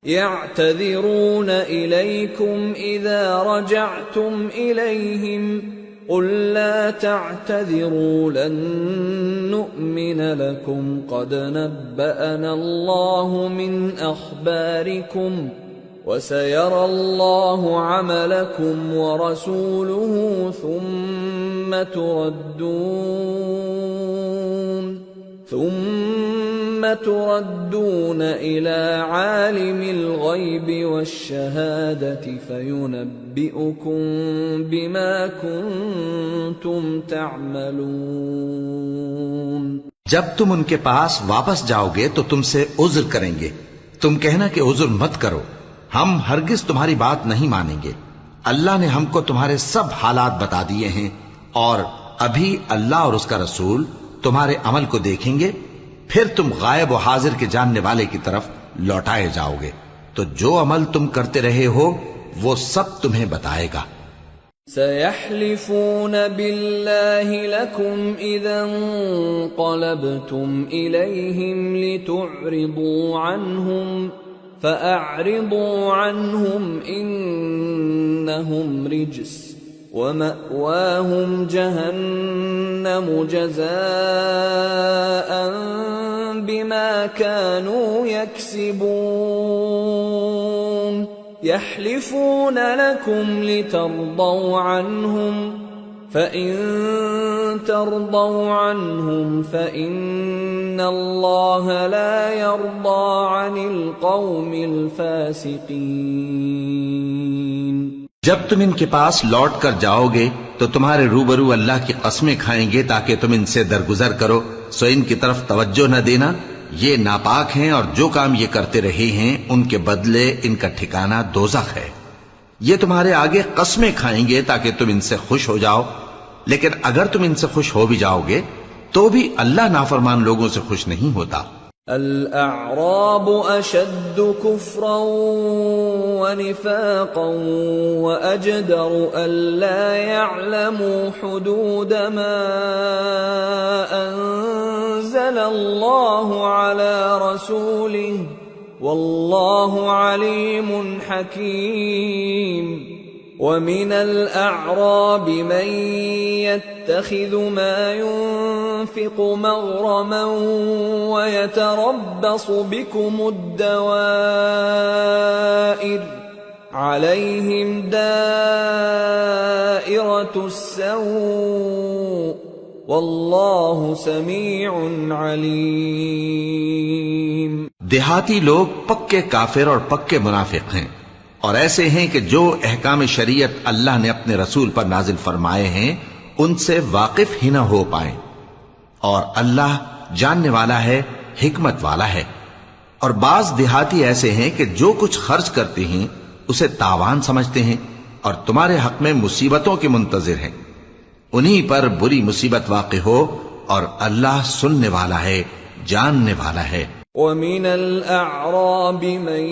يعتذرون إليكم إذا رجعتم إليهم قل لا تعتذروا لن نؤمن لكم قد نبأنا الله من أخباركم وسيرى الله عملكم ورسوله ثم تردون إلى عالم الغيب والشهادة فينبئكم بما كنتم تعملون۔ جب تم ان کے پاس واپس جاؤ گے تو تم سے عذر کریں گے، تم کہنا کہ عذر مت کرو، ہم ہرگز تمہاری بات نہیں مانیں گے۔ اللہ نے ہم کو تمہارے سب حالات بتا دیے ہیں، اور ابھی اللہ اور اس کا رسول تمہارے عمل کو دیکھیں گے، پھر تم غائب و حاضر کے جاننے والے کی طرف لوٹائے جاؤ گے، تو جو عمل تم کرتے رہے ہو وہ سب تمہیں بتائے گا۔ سيحلفون بالله لكم إذا انقلبتم إليهم لتعرضوا عنهم فأعرضوا عنهم إنهم رجس ومأواهم جهنم جزاء بما كانوا يكسبون يحلفون لكم لترضوا عنهم فإن ترضوا عنهم فإن الله لا يرضى عن القوم الفاسقين۔ جب تم ان کے پاس لوٹ کر جاؤ گے تو تمہارے روبرو اللہ کی قسمیں کھائیں گے تاکہ تم ان سے درگزر کرو، سو ان کی طرف توجہ نہ دینا، یہ ناپاک ہیں اور جو کام یہ کرتے رہے ہیں ان کے بدلے ان کا ٹھکانہ دوزخ ہے۔ یہ تمہارے آگے قسمیں کھائیں گے تاکہ تم ان سے خوش ہو جاؤ، لیکن اگر تم ان سے خوش ہو بھی جاؤ گے تو بھی اللہ نافرمان لوگوں سے خوش نہیں ہوتا۔ الأعراب أشد كفرا ونفاقا وأجدر ألا يعلموا حدود ما أنزل الله على رسوله والله عليم حكيم۔ ومن الأعراب من يتخذ ما ينفق مغرما ويتربص بكم الدوائر عليهم دائرة السوء والله سميع عليم۔ دیہاتی لوگ پکے کافر اور پکے منافق ہیں، اور ایسے ہیں کہ جو احکام شریعت اللہ نے اپنے رسول پر نازل فرمائے ہیں ان سے واقف ہی نہ ہو پائیں، اور اللہ جاننے والا ہے، حکمت والا ہے۔ اور بعض دیہاتی ایسے ہیں کہ جو کچھ خرچ کرتے ہیں اسے تاوان سمجھتے ہیں اور تمہارے حق میں مصیبتوں کے منتظر ہیں، انہی پر بری مصیبت واقع ہو، اور اللہ سننے والا ہے، جاننے والا ہے۔ وَمِنَ الْأَعْرَابِ مَن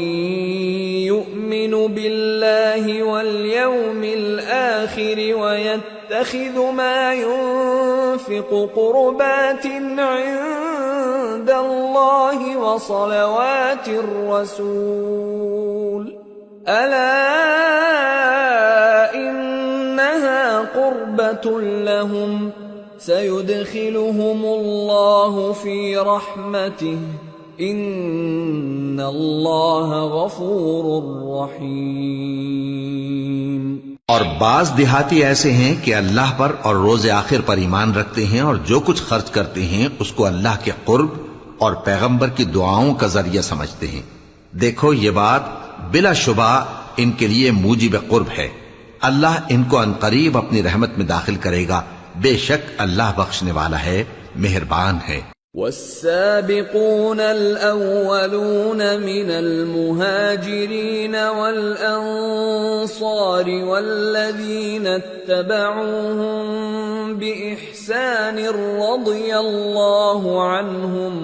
يُؤْمِنُ بِاللَّهِ وَالْيَوْمِ الْآخِرِ وَيَتَّخِذُ مَا يُنفِقُ قُرُبَاتٍ عِندَ اللَّهِ وَصَلَوَاتِ الرَّسُولِ أَلَا إِنَّهَا قُرْبَةٌ لَهُمْ سَيُدْخِلُهُمُ اللَّهُ فِي رَحْمَتِهِ ان اللہ غفور رحیم۔ اور بعض دیہاتی ایسے ہیں کہ اللہ پر اور روز آخر پر ایمان رکھتے ہیں اور جو کچھ خرچ کرتے ہیں اس کو اللہ کے قرب اور پیغمبر کی دعاؤں کا ذریعہ سمجھتے ہیں۔ دیکھو یہ بات بلا شبہ ان کے لیے موجب قرب ہے، اللہ ان کو عنقریب اپنی رحمت میں داخل کرے گا، بے شک اللہ بخشنے والا ہے، مہربان ہے۔ والسابقون الأولون من المهاجرين والأنصار والذين اتبعوهم بإحسان رضي الله عنهم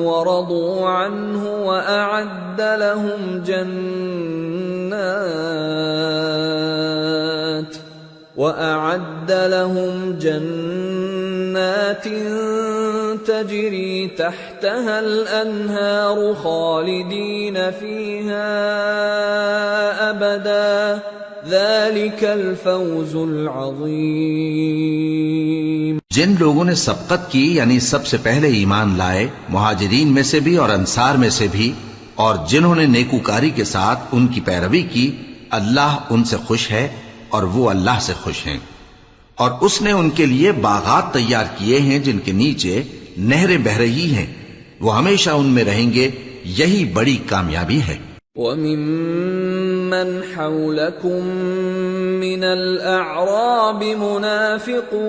ورضوا عنه وأعد لهم جنات جنات تجری تحتها الانہار خالدین فیہا ابدا ذلک الفوز العظیم۔ جن لوگوں نے سبقت کی یعنی سب سے پہلے ایمان لائے، مہاجرین میں سے بھی اور انصار میں سے بھی، اور جنہوں نے نیکوکاری کے ساتھ ان کی پیروی کی، اللہ ان سے خوش ہے اور وہ اللہ سے خوش ہیں۔ اور اس نے ان کے لیے باغات تیار کیے ہیں جن کے نیچے نہریں بہہ رہی ہیں، وہ ہمیشہ ان میں رہیں گے، یہی بڑی کامیابی ہے۔ وَمِمَّنْ حَوْلَكُمْ مِنَ الْأَعْرَابِ مُنَافِقُونَ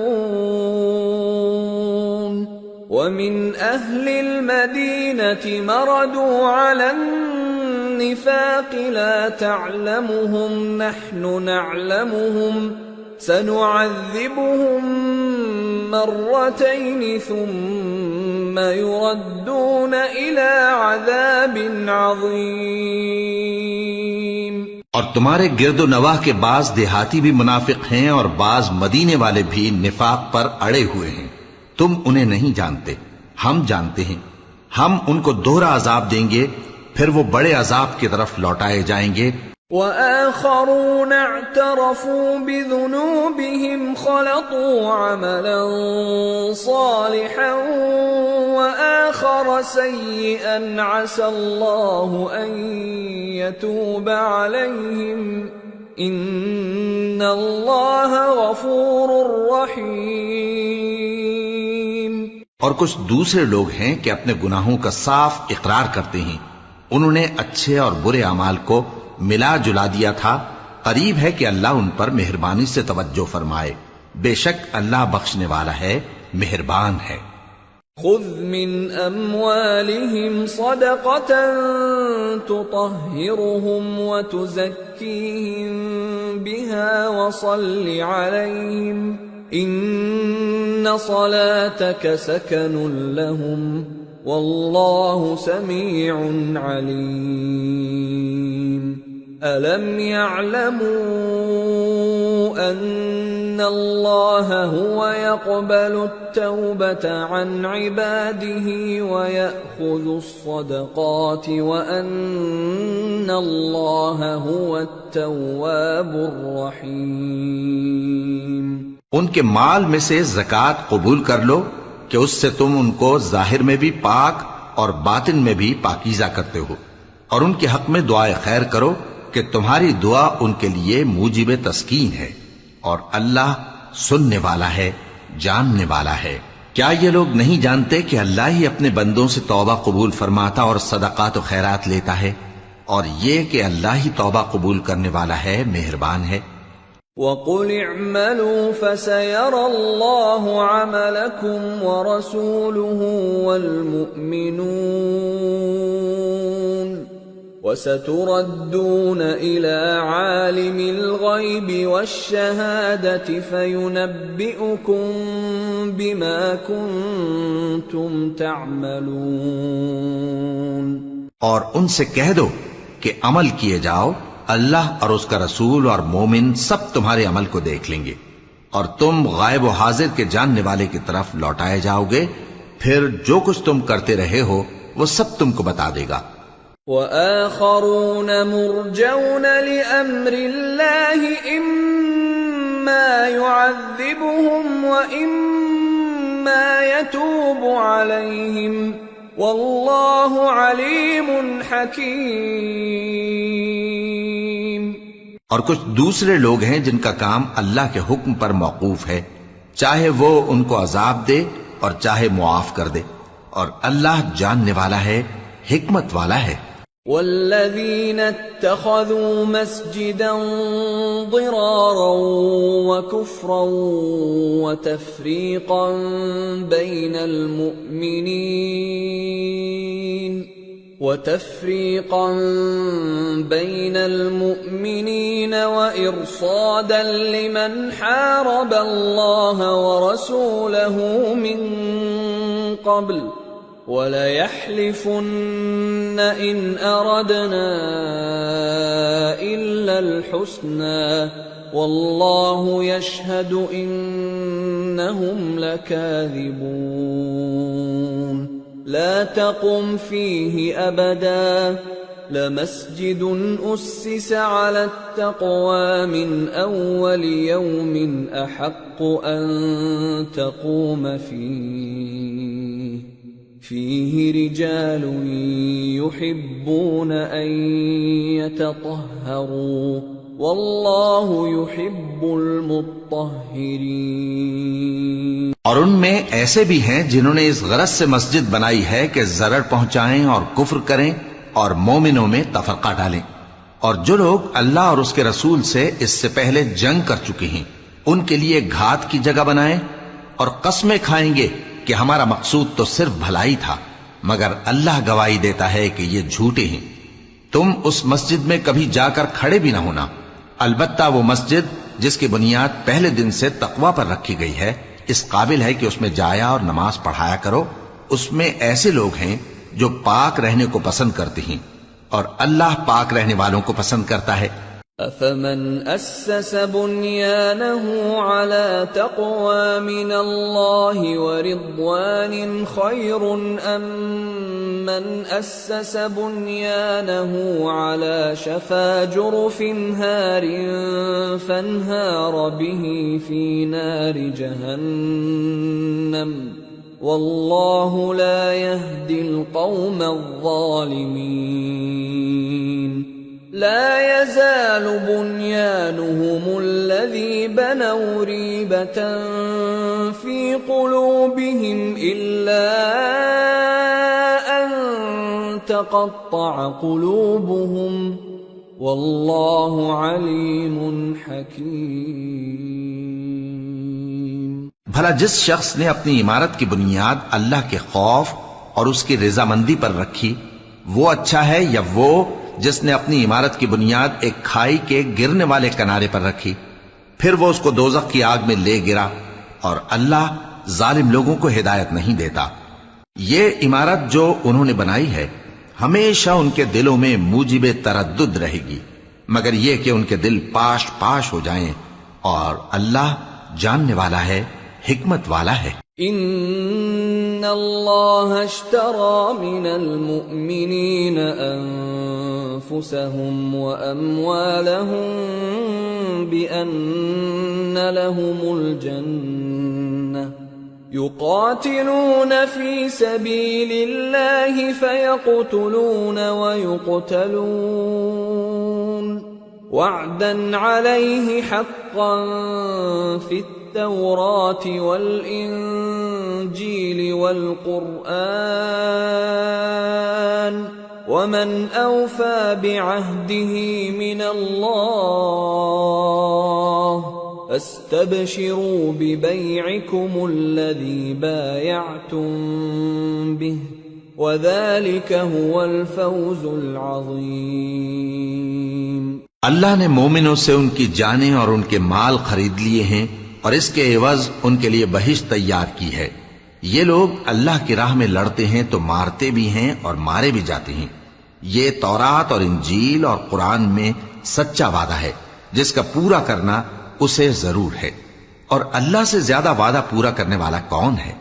وَمِنْ أَهْلِ الْمَدِينَةِ مَرَدُوا عَلَى النِّفَاقِ لَا تَعْلَمُهُمْ نَحْنُ نَعْلَمُهُمْ سَنُعَذِّبُهُمْ مرتين ثم يردون إلى عذاب عظيم۔ اور تمہارے گرد و نواح کے بعض دیہاتی بھی منافق ہیں اور بعض مدینے والے بھی نفاق پر اڑے ہوئے ہیں، تم انہیں نہیں جانتے، ہم جانتے ہیں، ہم ان کو دوہرا عذاب دیں گے، پھر وہ بڑے عذاب کی طرف لوٹائے جائیں گے۔ وآخرون اعترفوا بذنوبهم خلطوا عملا صالحا وآخر سيئا عسى الله أن يتوب عليهم إن الله غفور رحيم۔ اور کچھ دوسرے لوگ ہیں کہ اپنے گناہوں کا صاف اقرار کرتے ہیں، انہوں نے اچھے اور برے اعمال کو ملا جلا دیا تھا، قریب ہے کہ اللہ ان پر مہربانی سے توجہ فرمائے، بے شک اللہ بخشنے والا ہے، مہربان ہے۔ خذ من اموالهم صدقة تطهرهم وتزكيهم بها وصل عليهم ان صلاتك سكن لهم والله سميع عليم۔ أَلَمْ يَعْلَمُوا أَنَّ اللَّهَ هُوَ يَقْبَلُ التَّوْبَةَ عَنْ عِبَادِهِ وَيَأْخُذُ الصَّدَقَاتِ وَأَنَّ اللَّهَ هُوَ التَّوَّابُ الرَّحِيمُ۔ ان کے مال میں سے زکوٰۃ قبول کر لو کہ اس سے تم ان کو ظاہر میں بھی پاک اور باطن میں بھی پاکیزہ کرتے ہو، اور ان کے حق میں دعائے خیر کرو کہ تمہاری دعا ان کے لیے موجب تسکین ہے، اور اللہ سننے والا ہے، جاننے والا ہے۔ کیا یہ لوگ نہیں جانتے کہ اللہ ہی اپنے بندوں سے توبہ قبول فرماتا اور صدقات و خیرات لیتا ہے، اور یہ کہ اللہ ہی توبہ قبول کرنے والا ہے، مہربان ہے۔ وَقُلِ اعْمَلُوا فَسَيَرَى اللَّهُ عَمَلَكُمْ وَرَسُولُهُ وَالْمُؤْمِنُونَ وَسَتُرَدُّونَ إِلَى عَالِمِ الْغَيْبِ وَالشَّهَادَةِ فَيُنَبِّئُكُم بِمَا كُنتُمْ تَعْمَلُونَ۔ اور ان سے کہہ دو کہ عمل کیے جاؤ، اللہ اور اس کا رسول اور مومن سب تمہارے عمل کو دیکھ لیں گے، اور تم غائب و حاضر کے جاننے والے کی طرف لوٹائے جاؤ گے، پھر جو کچھ تم کرتے رہے ہو وہ سب تم کو بتا دے گا۔ وآخرون مرجون لأمر الله إما يعذبهم وإما يتوب عليهم والله عليم حكيم۔ اور کچھ دوسرے لوگ ہیں جن کا کام اللہ کے حکم پر موقوف ہے، چاہے وہ ان کو عذاب دے اور چاہے معاف کر دے، اور اللہ جاننے والا ہے، حکمت والا ہے۔ والذين اتخذوا مسجدا ضرارا وكفرا وتفريقا بين المؤمنين وإرصادا لمن حارب الله ورسوله من قبل وَلَيَحْلِفُنَّ إِنْ أَرَدْنَا إِلَّا الْحُسْنَى والله يشهد إنهم لكاذبون لا تقم فيه أبدا لمسجد أسس على التقوى من أول يوم أحق أن تقوم فيه رجال يحبون أن يتطهروا والله يحب المطهرين۔ اور ان میں ایسے بھی ہیں جنہوں نے اس غرض سے مسجد بنائی ہے کہ ضرر پہنچائیں اور کفر کریں اور مومنوں میں تفرقہ ڈالیں، اور جو لوگ اللہ اور اس کے رسول سے اس سے پہلے جنگ کر چکے ہیں ان کے لیے گھات کی جگہ بنائیں، اور قسمیں کھائیں گے کہ ہمارا مقصود تو صرف بھلائی تھا، مگر اللہ گواہی دیتا ہے کہ یہ جھوٹے ہیں۔ تم اس مسجد میں کبھی جا کر کھڑے بھی نہ ہونا، البتہ وہ مسجد جس کی بنیاد پہلے دن سے تقوی پر رکھی گئی ہے اس قابل ہے کہ اس میں جایا اور نماز پڑھایا کرو۔ اس میں ایسے لوگ ہیں جو پاک رہنے کو پسند کرتے ہیں، اور اللہ پاک رہنے والوں کو پسند کرتا ہے۔ أفمن أسس بنيانه على تقوى من الله ورضوان خير أم من أسس بنيانه على شفا جرف هار فانهار به في نار جهنم والله لا يهدي القوم الظالمين۔ لا يزال بنيانهم الذي بنوا ريبة في قلوبهم إلا أن تقطع قلوبهم والله عليم حكيم۔ بھلا جس شخص نے اپنی عمارت کی بنیاد اللہ کے خوف اور اس کی رضامندی پر رکھی وہ اچھا ہے یا وہ جس نے اپنی عمارت کی بنیاد ایک کھائی کے گرنے والے کنارے پر رکھی، پھر وہ اس کو دوزخ کی آگ میں لے گرا، اور اللہ ظالم لوگوں کو ہدایت نہیں دیتا۔ یہ عمارت جو انہوں نے بنائی ہے ہمیشہ ان کے دلوں میں موجب تردد رہے گی، مگر یہ کہ ان کے دل پاش پاش ہو جائیں، اور اللہ جاننے والا ہے، حکمت والا ہے۔ ان اللہ اشترى من المؤمنین انفسهم واموالهم بان لهم الجنة يقاتلون في سبيل الله فيقتلون ويقتلون وعدا عليه حقا في التوراة والإنجيل والقرآن ومن أوفى بعهده من الله فاستبشروا ببيعكم الذي بايعتم به وذلك هو الفوز العظيم۔ اللہ نے مومنوں سے ان کی جانیں اور ان کے مال خرید لیے ہیں، اور اس کے عوض ان کے لیے بہشت تیار کی ہے۔ یہ لوگ اللہ کی راہ میں لڑتے ہیں تو مارتے بھی ہیں اور مارے بھی جاتے ہیں۔ یہ تورات اور انجیل اور قرآن میں سچا وعدہ ہے جس کا پورا کرنا اسے ضرور ہے، اور اللہ سے زیادہ وعدہ پورا کرنے والا کون ہے؟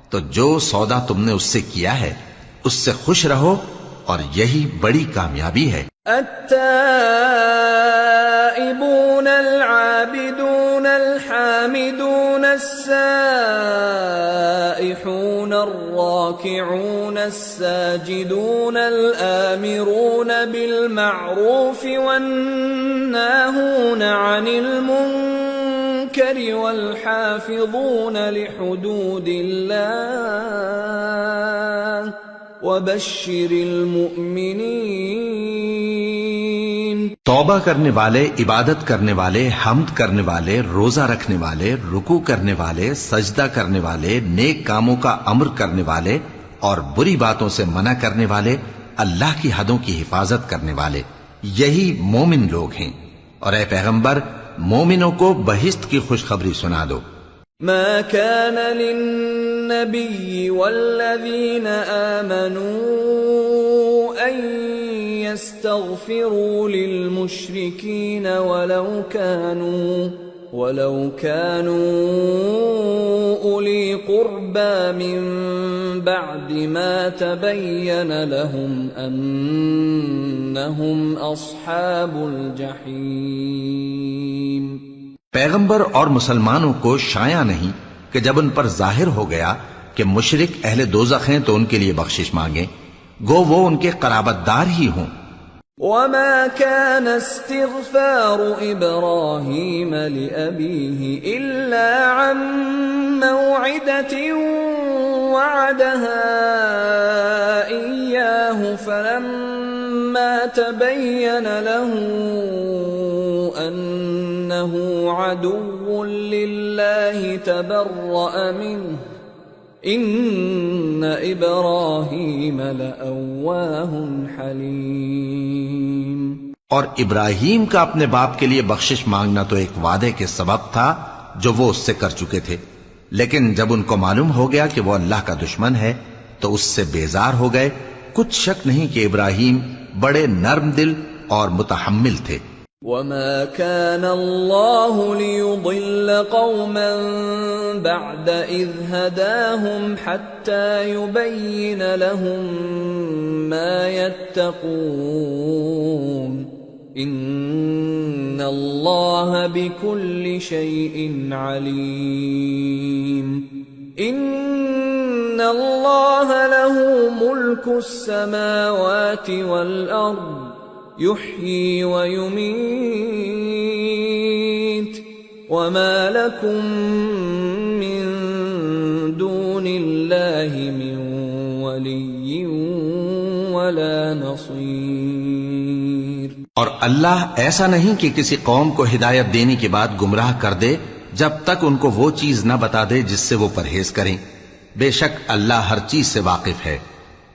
تو جو سودا تم نے اس سے کیا ہے اس سے خوش رہو، اور یہی بڑی کامیابی ہے۔ التائبون العابدون الحامدون السائحون الراكعون الساجدون الآمرون بالمعروف والناهون عن المنكر والحافظون لحدود الله وبشر المؤمنین۔ توبہ کرنے والے، عبادت کرنے والے، حمد کرنے والے، روزہ رکھنے والے، رکوع کرنے والے، سجدہ کرنے والے، نیک کاموں کا امر کرنے والے اور بری باتوں سے منع کرنے والے، اللہ کی حدوں کی حفاظت کرنے والے، یہی مومن لوگ ہیں۔ اور اے پیغمبر مومنوں کو بہشت کی خوشخبری سنا دو۔ ما كان للنبي والذين آمنوا أن يستغفروا للمشركين ولو كانوا أولي قربى من بعد ما تبين لهم أنهم أصحاب الجحيم۔ پیغمبر اور مسلمانوں کو شایع نہیں کہ جب ان پر ظاہر ہو گیا کہ مشرک اہل دوزخ ہیں تو ان کے لیے بخشش مانگیں، گو وہ ان کے قرابت دار ہی ہوں۔ وما كان استغفار إبراهيم لأبيه إلا عن موعدة وعدها إياه فلما تبين له أنه عدو لله تبرأ منه ان ابراہیم لأواہ حلیم۔ اور ابراہیم کا اپنے باپ کے لیے بخشش مانگنا تو ایک وعدے کے سبب تھا جو وہ اس سے کر چکے تھے، لیکن جب ان کو معلوم ہو گیا کہ وہ اللہ کا دشمن ہے تو اس سے بیزار ہو گئے۔ کچھ شک نہیں کہ ابراہیم بڑے نرم دل اور متحمل تھے۔ وما كان الله ليضل قوما بعد إذ هداهم حتى يبين لهم ما يتقون إن الله بكل شيء عليم۔ إن الله له ملك السماوات والأرض يحيي ويميت وما لكم من دون الله من ولي ولا نصير۔ اور اللہ ایسا نہیں کہ کسی قوم کو ہدایت دینے کے بعد گمراہ کر دے جب تک ان کو وہ چیز نہ بتا دے جس سے وہ پرہیز کریں۔ بے شک اللہ ہر چیز سے واقف ہے۔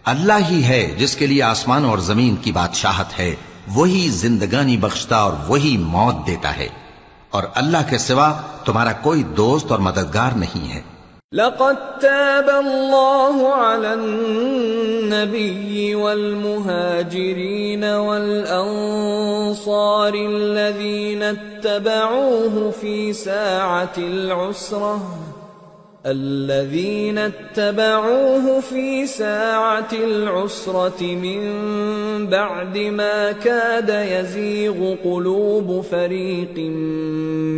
اللہ ہی ہے جس کے لیے آسمان اور زمین کی بادشاہت ہے، وہی زندگانی بخشتا اور وہی موت دیتا ہے، اور اللہ کے سوا تمہارا کوئی دوست اور مددگار نہیں ہے۔ لقد تاب الله على النبي والمهاجرين والأنصار الذين اتبعوه في ساعة العسرة من بعد ما كاد يزيغ قلوب فريق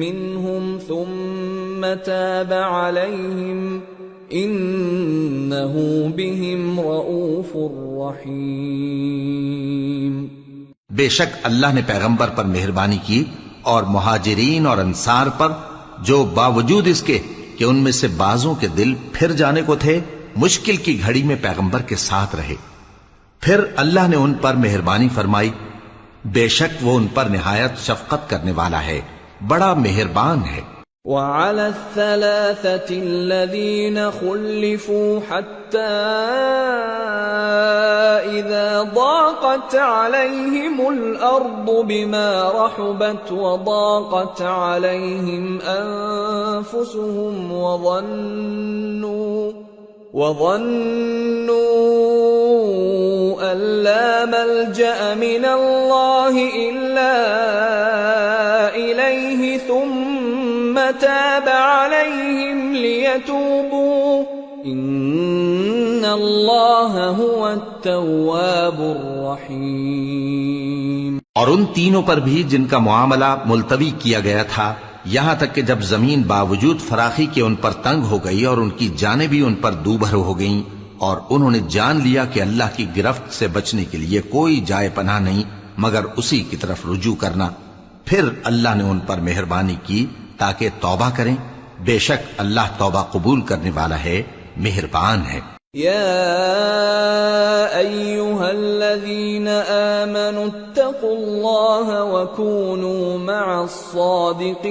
منهم ثم تاب عليهم إنه بهم رؤوف رحيم۔ بے شک اللہ نے پیغمبر پر مہربانی کی اور مہاجرین اور انصار پر جو باوجود اس کے کہ ان میں سے بعضوں کے دل پھر جانے کو تھے مشکل کی گھڑی میں پیغمبر کے ساتھ رہے، پھر اللہ نے ان پر مہربانی فرمائی۔ بے شک وہ ان پر نہایت شفقت کرنے والا ہے، بڑا مہربان ہے۔ وعلى الثلاثة الذين خلفوا حتى إذا ضاقت عليهم الأرض بما رحبت وضاقت عليهم أنفسهم وظنوا أن لا ملجأ من الله إلا إليه ثم تاب عليهم ليتوبوا إن الله هو التواب الرحيم۔ اور ان تینوں پر بھی جن کا معاملہ ملتوی کیا گیا تھا، یہاں تک کہ جب زمین باوجود فراخی کے ان پر تنگ ہو گئی اور ان کی جانیں بھی ان پر دوبھر ہو گئیں، اور انہوں نے جان لیا کہ اللہ کی گرفت سے بچنے کے لیے کوئی جائے پناہ نہیں مگر اسی کی طرف رجوع کرنا، پھر اللہ نے ان پر مہربانی کی تاکہ توبہ کریں۔ بے شک اللہ توبہ قبول کرنے والا ہے، مہربان ہے۔ يا أيها الذين آمنوا اتقوا الله وكونوا مع الصادقين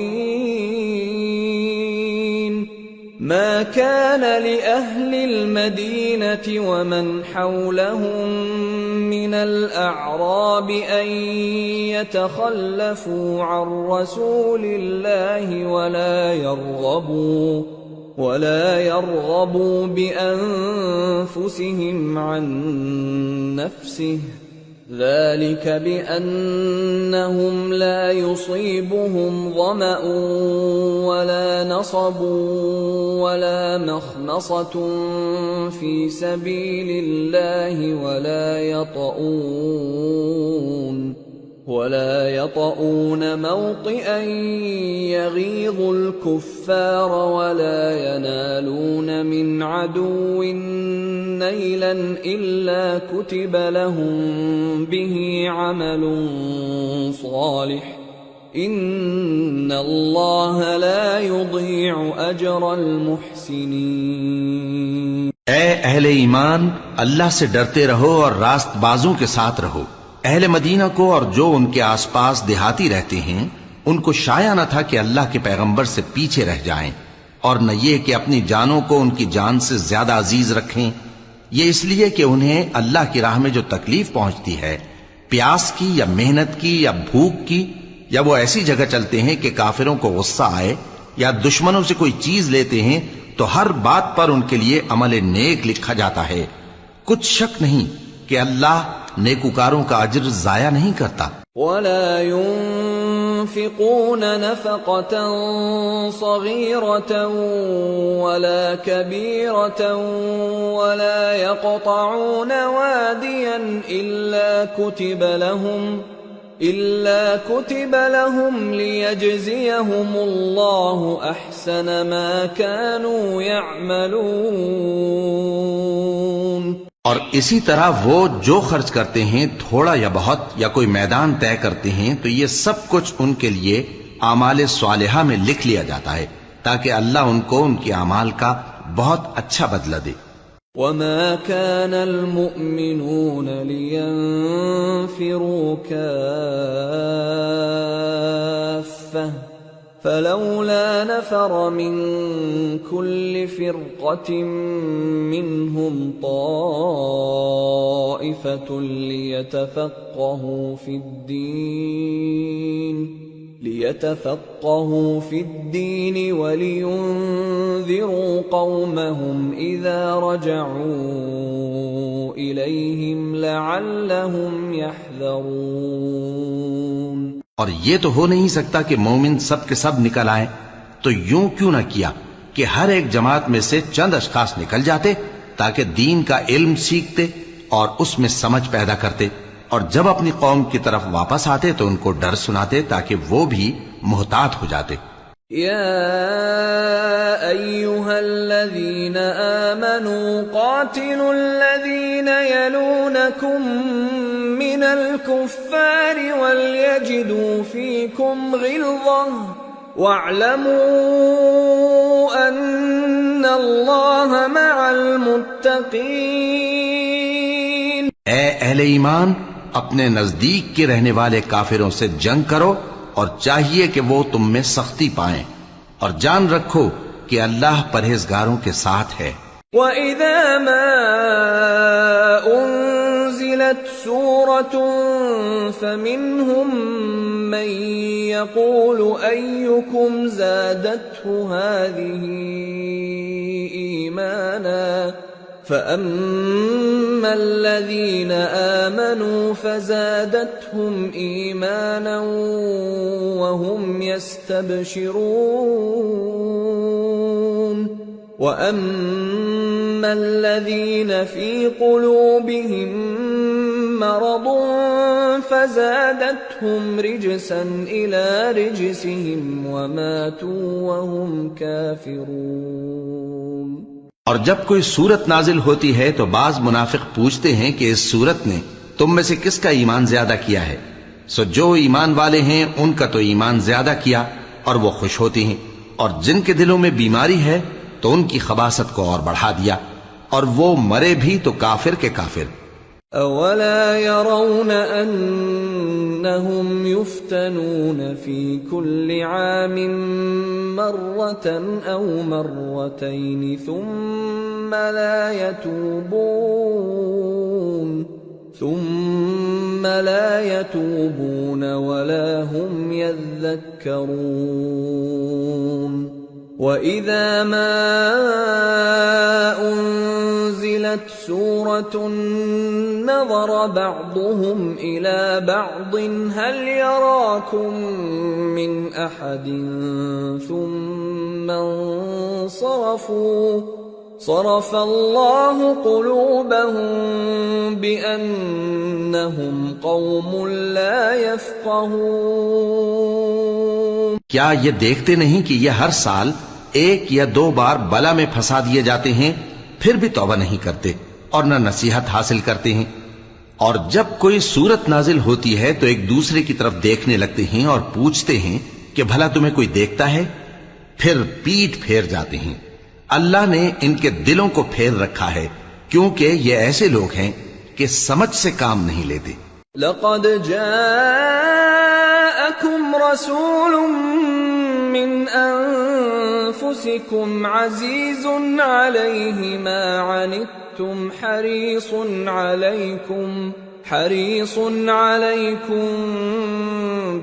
ما كان لأهل المدينة ومن حولهم من الأعراب أن يتخلفوا عن رسول الله ولا يرغبوا بأنفسهم عن نفسه ذلك بأنهم لا يصيبهم ظمأ ولا نصب ولا مخمصة في سبيل الله ولا يطؤون موطئا يغيظ الكفار ولا ينالون من عدو نيلا إلا كتب لهم به عمل صالح إن الله لا يضيع أجر المحسنين۔ اے اہل ایمان، اللہ سے ڈرتے رہو اور راست بازوں کے ساتھ رہو۔ اہل مدینہ کو اور جو ان کے آس پاس دیہاتی رہتے ہیں ان کو شایع نہ تھا کہ اللہ کے پیغمبر سے پیچھے رہ جائیں، اور نہ یہ کہ اپنی جانوں کو ان کی جان سے زیادہ عزیز رکھیں، یہ اس لیے کہ انہیں اللہ کی راہ میں جو تکلیف پہنچتی ہے، پیاس کی یا محنت کی یا بھوک کی، یا وہ ایسی جگہ چلتے ہیں کہ کافروں کو غصہ آئے یا دشمنوں سے کوئی چیز لیتے ہیں، تو ہر بات پر ان کے لیے عمل نیک لکھا جاتا ہے۔ کچھ شک نہیں کہ اللہ نیکوکاروں کا اجر ضائع نہیں کرتا۔ ولا ينفقون نفقة صغيرة ولا كبيرة ولا يقطعون واديا إلا كتب لهم ليجزيهم الله أحسن ما كانوا يعملون۔ اور اسی طرح وہ جو خرچ کرتے ہیں، تھوڑا یا بہت، یا کوئی میدان طے کرتے ہیں، تو یہ سب کچھ ان کے لیے اعمال صالحہ میں لکھ لیا جاتا ہے تاکہ اللہ ان کو ان کے اعمال کا بہت اچھا بدلہ دے۔ وما كان المؤمنون لينفروا كافة فلولا نفر من كل فرقة منهم طائفة ليتفقهوا في الدين ولينذروا قومهم إذا رجعوا إليهم لعلهم يحذرون۔ اور یہ تو ہو نہیں سکتا کہ مومن سب کے سب نکل آئیں، تو یوں کیوں نہ کیا کہ ہر ایک جماعت میں سے چند اشخاص نکل جاتے تاکہ دین کا علم سیکھتے اور اس میں سمجھ پیدا کرتے، اور جب اپنی قوم کی طرف واپس آتے تو ان کو ڈر سناتے تاکہ وہ بھی محتاط ہو جاتے۔ يا أيها الذين آمنوا قاتلوا الذين يلونكم من الكفار وليجدوا فيكم غلظة واعلموا أن الله مع المتقين۔ اے اہل ایمان، اپنے نزدیک کے رہنے والے کافروں سے جنگ کرو، اور چاہیے کہ وہ تم میں سختی پائیں، اور جان رکھو کہ اللہ پرہیزگاروں کے ساتھ ہے۔ وَإِذَا مَا أُنزِلَتْ سُورَةٌ فَمِنْهُمْ مَنْ يَقُولُ أَيُّكُمْ زَادَتْهُ هَذِهِ إِيمَانًا فَأَمَّا الَّذِينَ آمَنُوا فَزَادَتْهُمْ إِيمَانًا وَهُمْ يَسْتَبْشِرُونَ وَأَمَّا الَّذِينَ فِي قُلُوبِهِم مَّرَضٌ فَزَادَتْهُمْ رِجْسًا إِلَى رِجْسِهِمْ وَمَاتُوا وَهُمْ كَافِرُونَ۔ اور جب کوئی صورت نازل ہوتی ہے تو بعض منافق پوچھتے ہیں کہ اس صورت نے تم میں سے کس کا ایمان زیادہ کیا ہے؟ سو جو ایمان والے ہیں ان کا تو ایمان زیادہ کیا اور وہ خوش ہوتی ہیں، اور جن کے دلوں میں بیماری ہے تو ان کی خباثت کو اور بڑھا دیا، اور وہ مرے بھی تو کافر کے کافر۔ اولا يرون انهم يفتنون في كل عام مرة او مرتين ثم لا يتوبون ولا هم يذكرون۔ وَإِذَا مَا أُنزِلَتْ أنزلت سورة نظر بعضهم إلى بعض هل يراكم من أحد ثم انصرفوا صرف الله قلوبهم بأنهم قوم لا يفقهون۔ کیا یہ دیکھتے نہیں کہ یہ ہر سال ایک یا دو بار بلا میں پھنسا دیے جاتے ہیں، پھر بھی توبہ نہیں کرتے اور نہ نصیحت حاصل کرتے ہیں؟ اور جب کوئی صورت نازل ہوتی ہے تو ایک دوسرے کی طرف دیکھنے لگتے ہیں اور پوچھتے ہیں کہ بھلا تمہیں کوئی دیکھتا ہے؟ پھر پیٹ پھیر جاتے ہیں۔ اللہ نے ان کے دلوں کو پھیر رکھا ہے کیونکہ یہ ایسے لوگ ہیں کہ سمجھ سے کام نہیں لیتے۔ لقد جاءكم رسول من أنفسكم عزيز عليه ما عنتم حريص عليكم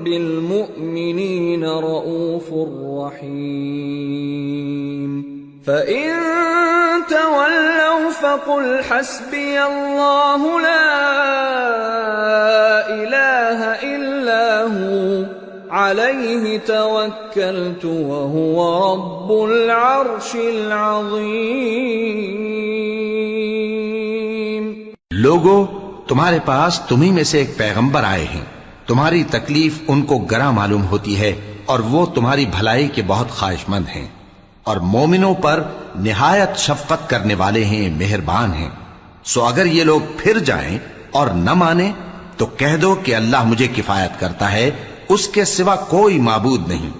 بالمؤمنين رؤوف رحيم فإن تولوا فقل حسبي الله لا إله إلا هو عليه توكلت وهو رب العرش العظيم۔ لوگو، تمہارے پاس تمہیں میں سے ایک پیغمبر آئے ہیں، تمہاری تکلیف ان کو گراں معلوم ہوتی ہے اور وہ تمہاری بھلائی کے بہت خواہش مند ہیں، اور مومنوں پر نہایت شفقت کرنے والے ہیں، مہربان ہیں۔ سو اگر یہ لوگ پھر جائیں اور نہ مانیں تو کہہ دو کہ اللہ مجھے کفایت کرتا ہے، اس کے سوا کوئی معبود نہیں،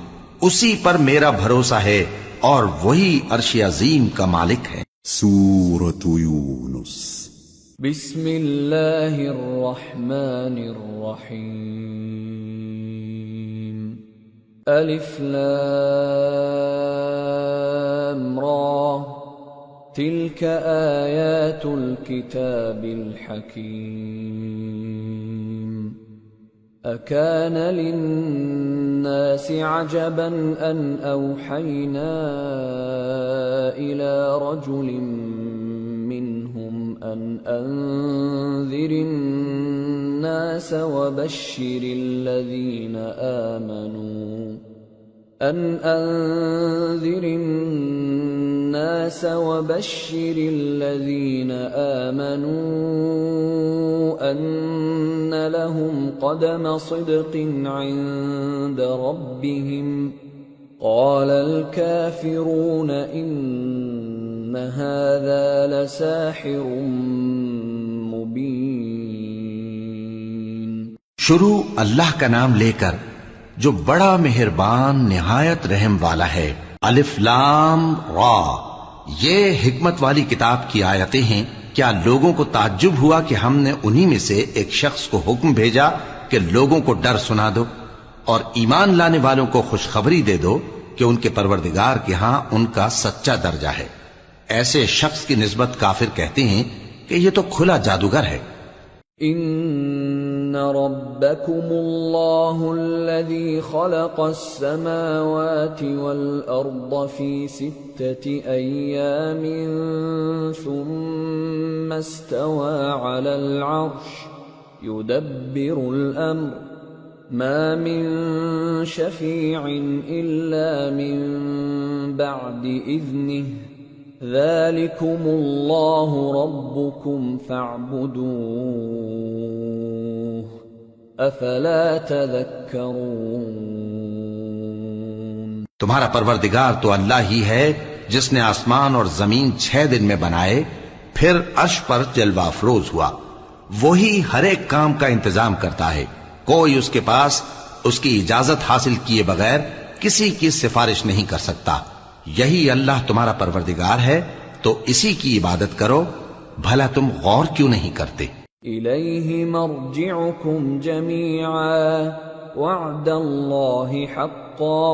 اسی پر میرا بھروسہ ہے اور وہی عرش عظیم کا مالک ہے۔ سورة یونس۔ بسم اللہ الرحمن الرحیم۔ الف لام را تلك آیات الكتاب الحکیم۔ أكان للناس عجبا أن أوحينا إلى رجل منهم أن أنذر الناس وبشر الذين آمنوا أن لهم قدم صدق عند ربهم قال الكافرون إن هذا لساحر مبين۔ شروع اللہ کا نام لے کر جو بڑا مہربان نہایت رحم والا ہے۔ الف لام را، یہ حکمت والی کتاب کی آیتیں ہیں۔ کیا لوگوں کو تعجب ہوا کہ ہم نے انہی میں سے ایک شخص کو حکم بھیجا کہ لوگوں کو ڈر سنا دو اور ایمان لانے والوں کو خوشخبری دے دو کہ ان کے پروردگار کے ہاں ان کا سچا درجہ ہے۔ ایسے شخص کی نسبت کافر کہتے ہیں کہ یہ تو کھلا جادوگر ہے۔ ان ربکم اللہ الذی خلق السماوات والارض فی 6 ایام ثم استوى على العرش يدبر الامر ما من شفیع الا من بعد اذنه ذلكم اللہ ربکم فاعبدوه افلا تذکرون۔ تمہارا پروردگار تو اللہ ہی ہے جس نے آسمان اور زمین 6 دن میں بنائے، پھر عرش پر جلوہ افروز ہوا۔ وہی ہر ایک کام کا انتظام کرتا ہے، کوئی اس کے پاس اس کی اجازت حاصل کیے بغیر کسی کی سفارش نہیں کر سکتا۔ یہی اللہ تمہارا پروردگار ہے تو اسی کی عبادت کرو، بھلا تم غور کیوں نہیں کرتے؟ الیہ مرجعکم جمیعا وعد اللہ حقا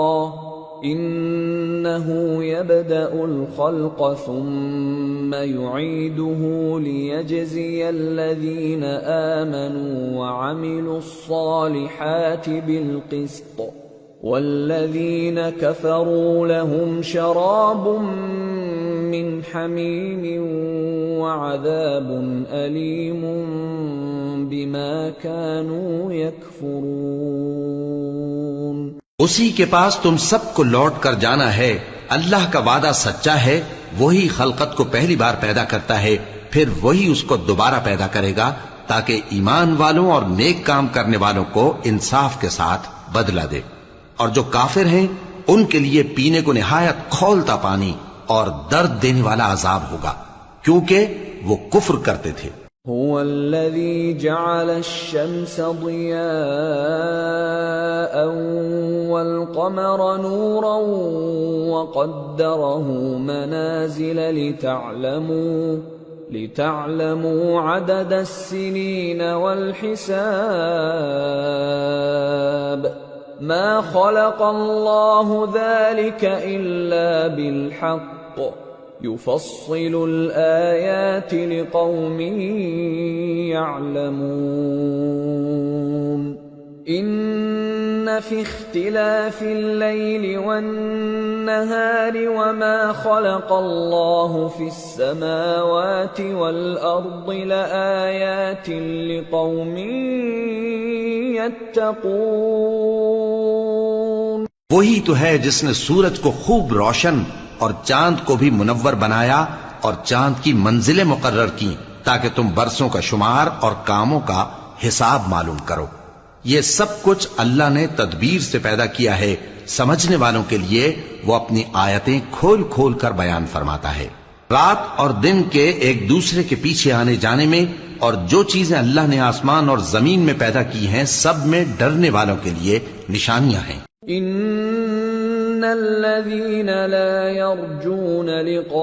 انه يبدأ الخلق ثم يعيده ليجزي الذين آمنوا وعملوا الصالحات بالقسط والذين كفروا لهم شراب من حميم وعذاب أليم بما كانوا يكفرون۔ اسی کے پاس تم سب کو لوٹ کر جانا ہے، اللہ کا وعدہ سچا ہے، وہی خلقت کو پہلی بار پیدا کرتا ہے، پھر وہی اس کو دوبارہ پیدا کرے گا تاکہ ایمان والوں اور نیک کام کرنے والوں کو انصاف کے ساتھ بدلہ دے۔ اور جو کافر ہیں ان کے لیے پینے کو نہایت کھولتا پانی اور درد دینے والا عذاب ہوگا، کیونکہ وہ کفر کرتے تھے۔ هو الذي جعل الشمس ضياء والقمر نورا وقدره منازل لتعلموا عدد السنين والحساب ما خلق الله ذلك إلا بالحق يفصل الآيات لقوم يعلمون إن في اختلاف الليل والنهار وما خلق الله في السماوات والأرض لآيات لقوم يتقون۔ وہی تو ہے جس نے سورج کو خوب روشن اور چاند کو بھی منور بنایا اور چاند کی منزلیں مقرر کی تاکہ تم برسوں کا شمار اور کاموں کا حساب معلوم کرو۔ یہ سب کچھ اللہ نے تدبیر سے پیدا کیا ہے، سمجھنے والوں کے لیے وہ اپنی آیتیں کھول کھول کر بیان فرماتا ہے۔ رات اور دن کے ایک دوسرے کے پیچھے آنے جانے میں اور جو چیزیں اللہ نے آسمان اور زمین میں پیدا کی ہیں سب میں ڈرنے والوں کے لیے نشانیاں ہیں۔ ان الذين لا يرجون لقاءنا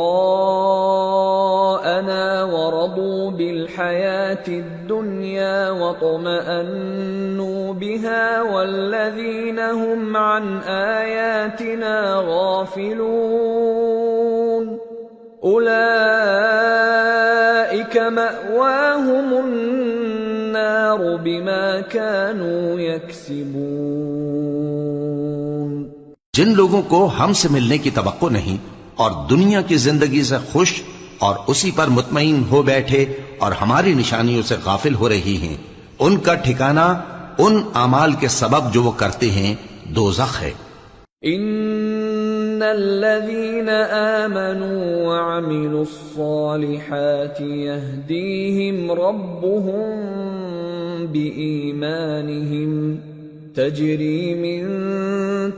ورضوا بالحياة الدنيا واطمأنوا بها والذين هم عن آياتنا غافلون أولئك مأواهم النار بما كانوا يكسبون۔ جن لوگوں کو ہم سے ملنے کی توقع نہیں اور دنیا کی زندگی سے خوش اور اسی پر مطمئن ہو بیٹھے اور ہماری نشانیوں سے غافل ہو رہی ہیں، ان کا ٹھکانہ ان اعمال کے سبب جو وہ کرتے ہیں دوزخ ہے۔ ان الذين آمنوا وعملوا الصالحات يهديهم ربهم بإيمانهم تجري من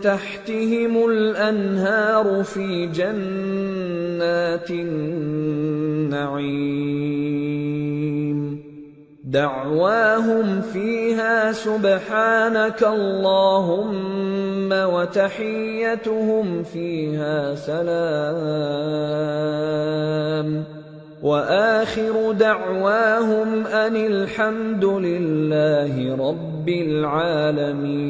تحتهم الأنهار في جنات النعيم دعواهم فيها سبحانك اللهم وتحيتهم فيها سلام وآخر دعواهم أن الحمد لله رب العالمين۔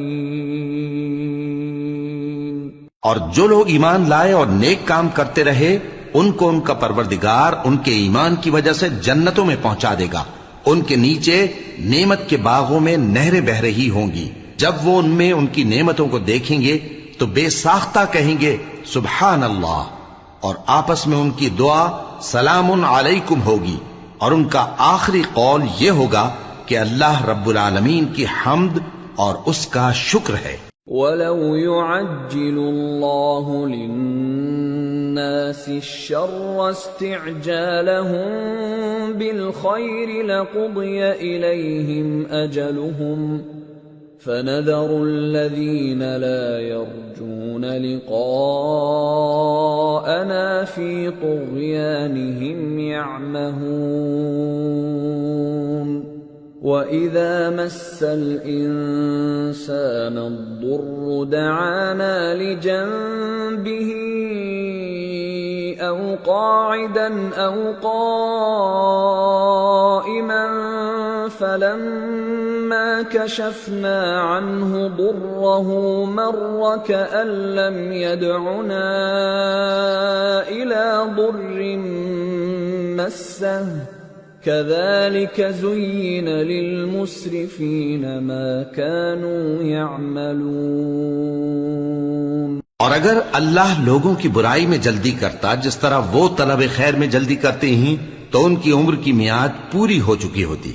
اور جو لوگ ایمان لائے اور نیک کام کرتے رہے ان کو ان کا پروردگار ان کے ایمان کی وجہ سے جنتوں میں پہنچا دے گا، ان کے نیچے نعمت کے باغوں میں نہریں بہہ رہی ہوں گی، جب وہ ان میں ان کی نعمتوں کو دیکھیں گے تو بے ساختہ کہیں گے سبحان اللہ، اور آپس میں ان کی دعا سلام علیکم ہوگی، اور ان کا آخری قول یہ ہوگا کہ اللہ رب العالمین کی حمد اور اس کا شکر ہے۔ وَلَوْ يُعَجِّلُ اللَّهُ لِلنَّاسِ الشَّرَّ اسْتِعْجَالَهُم بِالْخَيْرِ لَقُضِيَ إِلَيْهِمْ أَجَلُهُمْ فَنَذَرُ الَّذِينَ لَا يَرْجُونَ لِقَاءَنَا فِي طُغْيَانِهِمْ يَعْمَهُونَ وَإِذَا مَسَّ الْإِنسَانَ الضُّرُّ دَعَانَا لِجَنبِهِ أَوْ قَاعِدًا أَوْ قَائِمًا فَلَمَّا كَشَفْنَا عَنْهُ ضُرَّهُ مَرَّ كَأَن لَّمْ يَدْعُنَا إِلَى ضُرٍّ مَّسَّهُ كَذَلِكَ زُيِّنَ لِلْمُسْرِفِينَ مَا كَانُوا يَعْمَلُونَ۔ اور اگر اللہ لوگوں کی برائی میں جلدی کرتا جس طرح وہ طلب خیر میں جلدی کرتے ہیں تو ان کی عمر کی میعاد پوری ہو چکی ہوتی.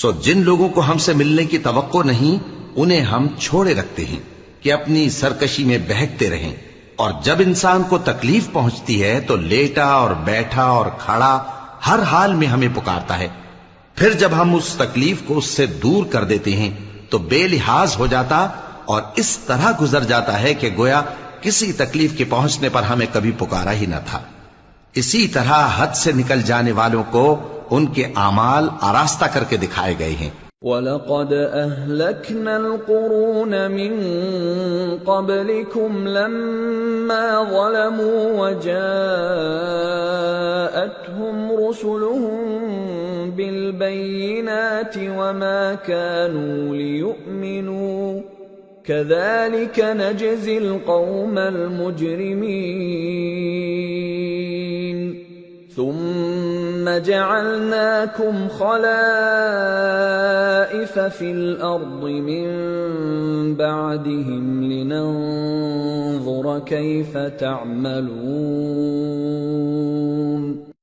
سو جن لوگوں کو ہم سے ملنے کی توقع نہیں انہیں ہم چھوڑے رکھتے ہیں کہ اپنی سرکشی میں بہکتے رہیں. اور جب انسان کو تکلیف پہنچتی ہے تو لیٹا اور بیٹھا اور کھڑا ہر حال میں ہمیں پکارتا ہے. پھر جب ہم اس تکلیف کو اس سے دور کر دیتے ہیں تو بے لحاظ ہو جاتا اور اس طرح گزر جاتا ہے کہ گویا کسی تکلیف کے پہنچنے پر ہمیں کبھی پکارا ہی نہ تھا. اسی طرح حد سے نکل جانے والوں کو ان کے اعمال آراستہ کر کے دکھائے گئے ہیں. وَلَقَدْ أَهْلَكْنَا الْقُرُونَ مِنْ قَبْلِكُمْ لَمَّا ظَلَمُوا وَجَاءَتْهُمْ رُسُلُهُم بِالْبَيِّنَاتِ وَمَا كَانُوا لِيُؤْمِنُوا كَذَلِكَ نَجْزِي الْقَوْمَ الْمُجْرِمِينَ ثُمَّ جَعَلْنَاكُمْ خَلَائِفَ فِي الْأَرْضِ مِنْ بَعْدِهِمْ لِنَنْظُرَ كَيْفَ تَعْمَلُونَ.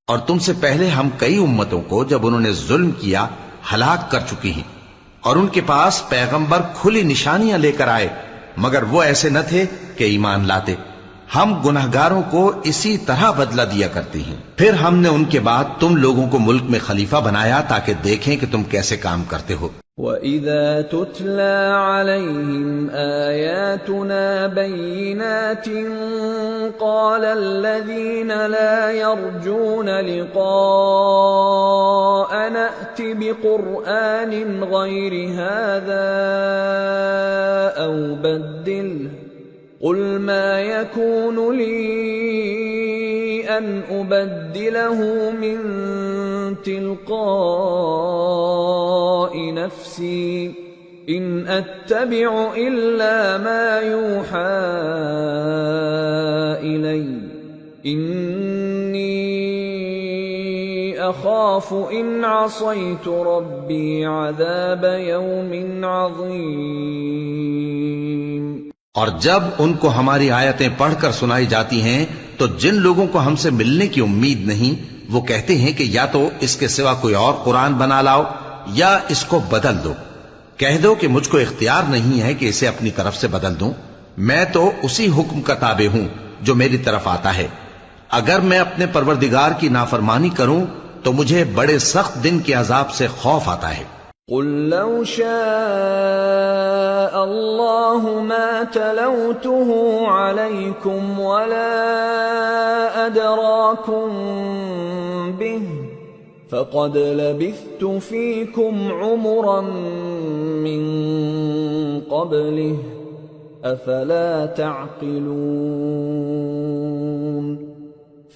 اور تم سے پہلے ہم کئی امتوں کو جب انہوں نے ظلم کیا ہلاک کر چکی ہیں اور ان کے پاس پیغمبر کھلی نشانیاں لے کر آئے مگر وہ ایسے نہ تھے کہ ایمان لاتے. ہم گنہگاروں کو اسی طرح بدلہ دیا کرتے ہیں. پھر ہم نے ان کے بعد تم لوگوں کو ملک میں خلیفہ بنایا تاکہ دیکھیں کہ تم کیسے کام کرتے ہو. وَإِذَا تُتْلَى عَلَيْهِمْ آيَاتُنَا بَيِّنَاتٍ قَالَ الَّذِينَ لَا يَرْجُونَ لِقَاءَنَا ائْتِ بِقُرْآنٍ غَيْرِ هَذَا أَوْ بَدِّلْهُ قُلْ مَا يَكُونُ لِي أَنْ أُبَدِّلَهُ مِنْ تِلْقَاءِ نَفْسِي إِنْ أَتَّبِعُ إِلَّا مَا يُوحَى إِلَيَّ إِنِّي أَخَافُ إِنْ عَصَيْتُ رَبِّي عَذَابَ يَوْمٍ عَظِيمٍ. اور جب ان کو ہماری آیتیں پڑھ کر سنائی جاتی ہیں تو جن لوگوں کو ہم سے ملنے کی امید نہیں وہ کہتے ہیں کہ یا تو اس کے سوا کوئی اور قرآن بنا لاؤ یا اس کو بدل دو. کہہ دو کہ مجھ کو اختیار نہیں ہے کہ اسے اپنی طرف سے بدل دوں. میں تو اسی حکم کا تابع ہوں جو میری طرف آتا ہے. اگر میں اپنے پروردگار کی نافرمانی کروں تو مجھے بڑے سخت دن کے عذاب سے خوف آتا ہے. قُلْ لَوْ شَاءَ اللَّهُ مَا تَلَوْتُهُ عَلَيْكُمْ وَلَا أَدْرَاكُمْ بِهِ فَقَدْ لَبِثْتُ فِيكُمْ عُمُرًا مِّن قَبْلِهِ أَفَلَا تَعْقِلُونَ.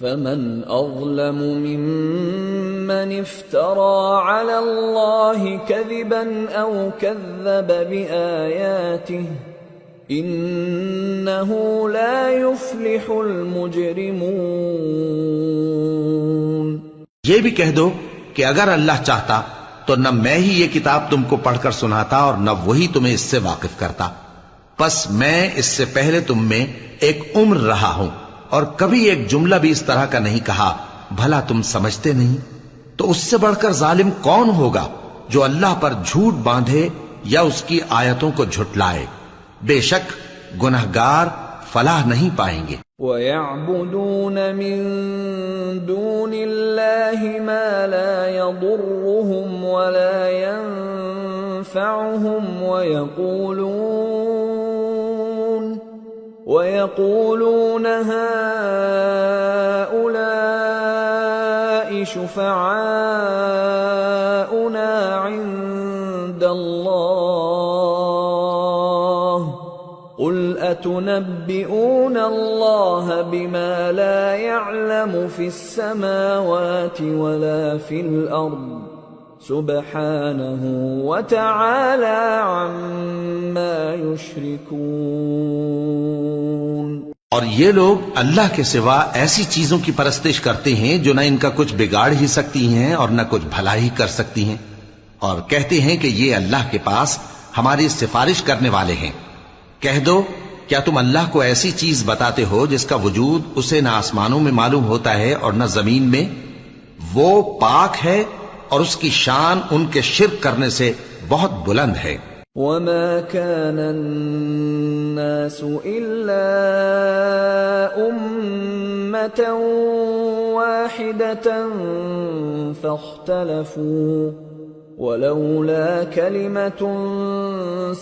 فَمَنْ أَظْلَمُ مِمَّنِ افْتَرَى عَلَى اللَّهِ كَذِبًا أَوْ كَذَّبَ بِآيَاتِهِ إِنَّهُ لَا يُفْلِحُ الْمُجْرِمُونَ. یہ بھی کہہ دو کہ اگر اللہ چاہتا تو نہ میں ہی یہ کتاب تم کو پڑھ کر سناتا اور نہ وہی تمہیں اس سے واقف کرتا. پس میں اس سے پہلے تم میں ایک عمر رہا ہوں اور کبھی ایک جملہ بھی اس طرح کا نہیں کہا. بھلا تم سمجھتے نہیں؟ تو اس سے بڑھ کر ظالم کون ہوگا جو اللہ پر جھوٹ باندھے یا اس کی آیتوں کو جھٹلائے. بے شک گنہگار فلاح نہیں پائیں گے. وَيَعْبُدُونَ مِن دُونِ اللَّهِ مَا لَا يَضُرُّهُمْ وَلَا يَنفَعُهُمْ وَيَقُولُونَ هَؤُلَاءِ شُفَعَاؤُنَا عِندَ اللَّهِ قُلْ أَتُنَبِّئُونَ اللَّهَ بِمَا لَا يَعْلَمُ فِي السَّمَاوَاتِ وَلَا فِي الْأَرْضِ سُبْحَانَهُ وَتَعَالَى عَمَّا يُشْرِكُونَ. اور یہ لوگ اللہ کے سوا ایسی چیزوں کی پرستش کرتے ہیں جو نہ ان کا کچھ بگاڑ ہی سکتی ہیں اور نہ کچھ بھلا ہی کر سکتی ہیں اور کہتے ہیں کہ یہ اللہ کے پاس ہماری سفارش کرنے والے ہیں. کہہ دو کیا تم اللہ کو ایسی چیز بتاتے ہو جس کا وجود اسے نہ آسمانوں میں معلوم ہوتا ہے اور نہ زمین میں؟ وہ پاک ہے اور اس کی شان ان کے شرک کرنے سے بہت بلند ہے۔ وَمَا كَانَ النَّاسُ إِلَّا أُمَّةً وَاحِدَةً فَاخْتَلَفُوا وَلَوْلَا كَلِمَةٌ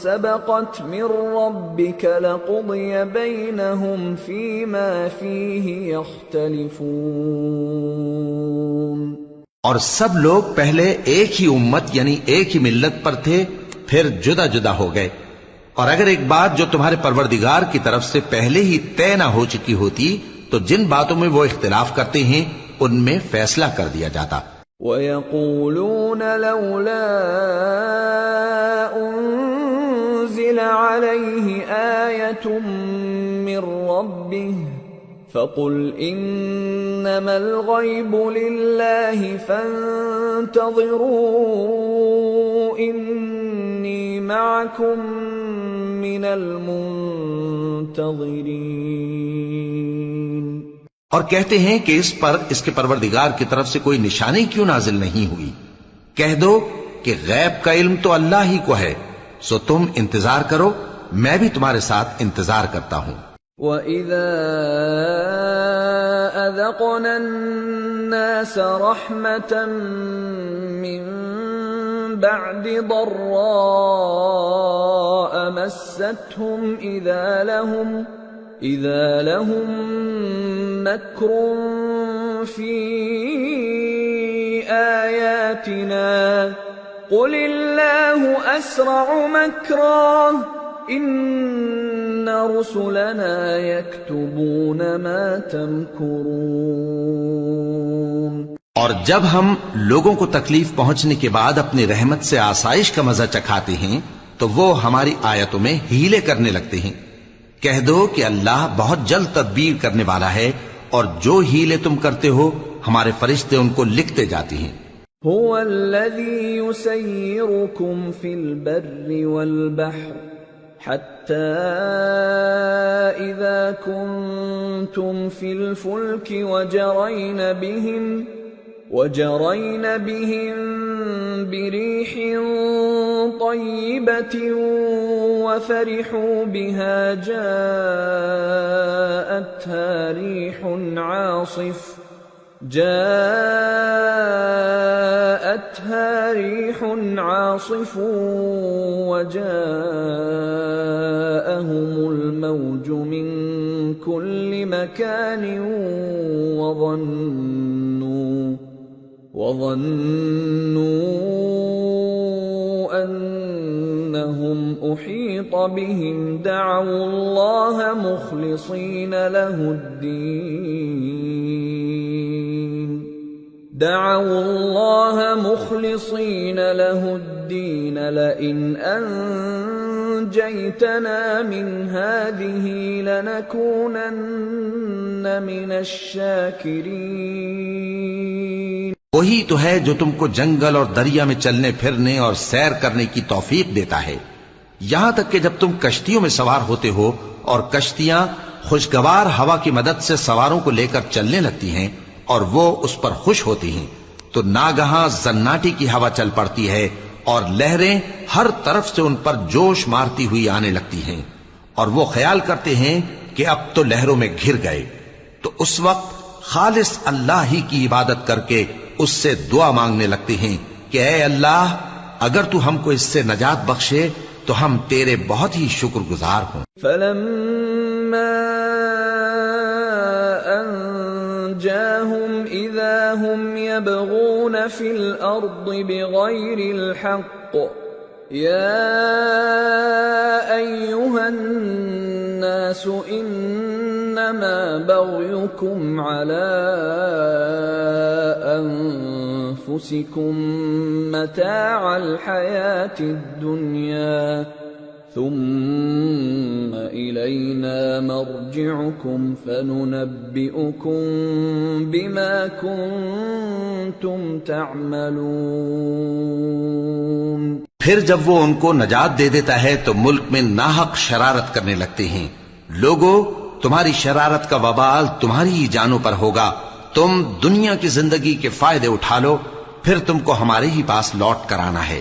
سَبَقَتْ مِنْ رَبِّكَ لَقُضِيَ بَيْنَهُمْ فِيمَا فِيهِ يَخْتَلِفُونَ۔ اور سب لوگ پہلے ایک ہی امت یعنی ایک ہی ملت پر تھے، پھر جدا جدا ہو گئے، اور اگر ایک بات جو تمہارے پروردگار کی طرف سے پہلے ہی طے نہ ہو چکی ہوتی تو جن باتوں میں وہ اختلاف کرتے ہیں ان میں فیصلہ کر دیا جاتا۔ وَيَقُولُونَ لَوْلَا أُنزِلَ عَلَيْهِ آيَةٌ مِّن رَّبِّهِ فَقُلْ إِنَّمَا الْغَيْبُ لِلَّهِ فَانتَظِرُوا إِنِّي مَعَكُمْ مِنَ الْمُنتَظِرِينَ۔ اور کہتے ہیں کہ اس پر اس کے پروردگار کی طرف سے کوئی نشانی کیوں نازل نہیں ہوئی؟ کہہ دو کہ غیب کا علم تو اللہ ہی کو ہے، سو تم انتظار کرو، میں بھی تمہارے ساتھ انتظار کرتا ہوں۔ وَإِذَا أَذَقْنَا النَّاسَ رَحْمَةً مِّن بَعْدِ ضَرَّاءَ مَسَّتْهُمْ إِذَا لَهُم مَّكْرٌ فِي آيَاتِنَا قُلِ اللَّهُ أَسْرَعُ مَكْرًا إِنَّ رُسُلَنَا يَكْتُبُونَ مَا تَمْكُرُونَ۔ اور جب ہم لوگوں کو تکلیف پہنچنے کے بعد اپنی رحمت سے آسائش کا مزہ چکھاتے ہیں تو وہ ہماری آیتوں میں ہیلے کرنے لگتے ہیں۔ کہہ دو کہ اللہ بہت جلد تدبیر کرنے والا ہے، اور جو ہیلے تم کرتے ہو ہمارے فرشتے ان کو لکھتے جاتے ہیں۔ هو الذي يسيركم في البر والبحر حتى إذا كنتم في الفلك وجرين بهم بريح طيبة وفرحوا بها جاءتها ريح عاصف وجاءهم الموج من كل مكان وظنوا أنهم أحيط بهم دعوا الله مخلصين له الدين لئن أنجيتنا من هذه لنكونن من الشاكرين۔ وہی تو ہے جو تم کو جنگل اور دریا میں چلنے پھرنے اور سیر کرنے کی توفیق دیتا ہے، یہاں تک کہ جب تم کشتیوں میں سوار ہوتے ہو اور کشتیاں خوشگوار ہوا کی مدد سے سواروں کو لے کر چلنے لگتی ہیں اور وہ اس پر خوش ہوتی ہیں، تو ناگہاں زناٹی کی ہوا چل پڑتی ہے اور لہریں ہر طرف سے ان پر جوش مارتی ہوئی آنے لگتی ہیں، اور وہ خیال کرتے ہیں کہ اب تو لہروں میں گھر گئے، تو اس وقت خالص اللہ ہی کی عبادت کر کے اس سے دعا مانگنے لگتے ہیں کہ اے اللہ، اگر تو ہم کو اس سے نجات بخشے تو ہم تیرے بہت ہی شکر گزار ہوں۔ فَلَمَّا أَنْجَاهُمْ إِذَا هُمْ يَبْغُونَ فِي الْأَرْضِ بِغَيْرِ الْحَقِّ يَا أَيُّهَا النَّاسُ إِنَّمَا بَغْيُكُمْ عَلَى أَنفُسِكُمْ مَتَاعَ الْحَيَاةِ الدُّنْيَا ثُمَّ إِلَيْنَا مَرْجِعُكُمْ فَنُنَبِّئُكُمْ بِمَا كُنْتُمْ تَعْمَلُونَ۔ پھر جب وہ ان کو نجات دے دیتا ہے تو ملک میں ناحق شرارت کرنے لگتے ہیں، لوگو تمہاری شرارت کا وبال تمہاری ہی جانوں پر ہوگا. تم دنیا کی زندگی کے فائدے اٹھا لو، پھر تم کو ہمارے ہی پاس لوٹ کر آنا ہے.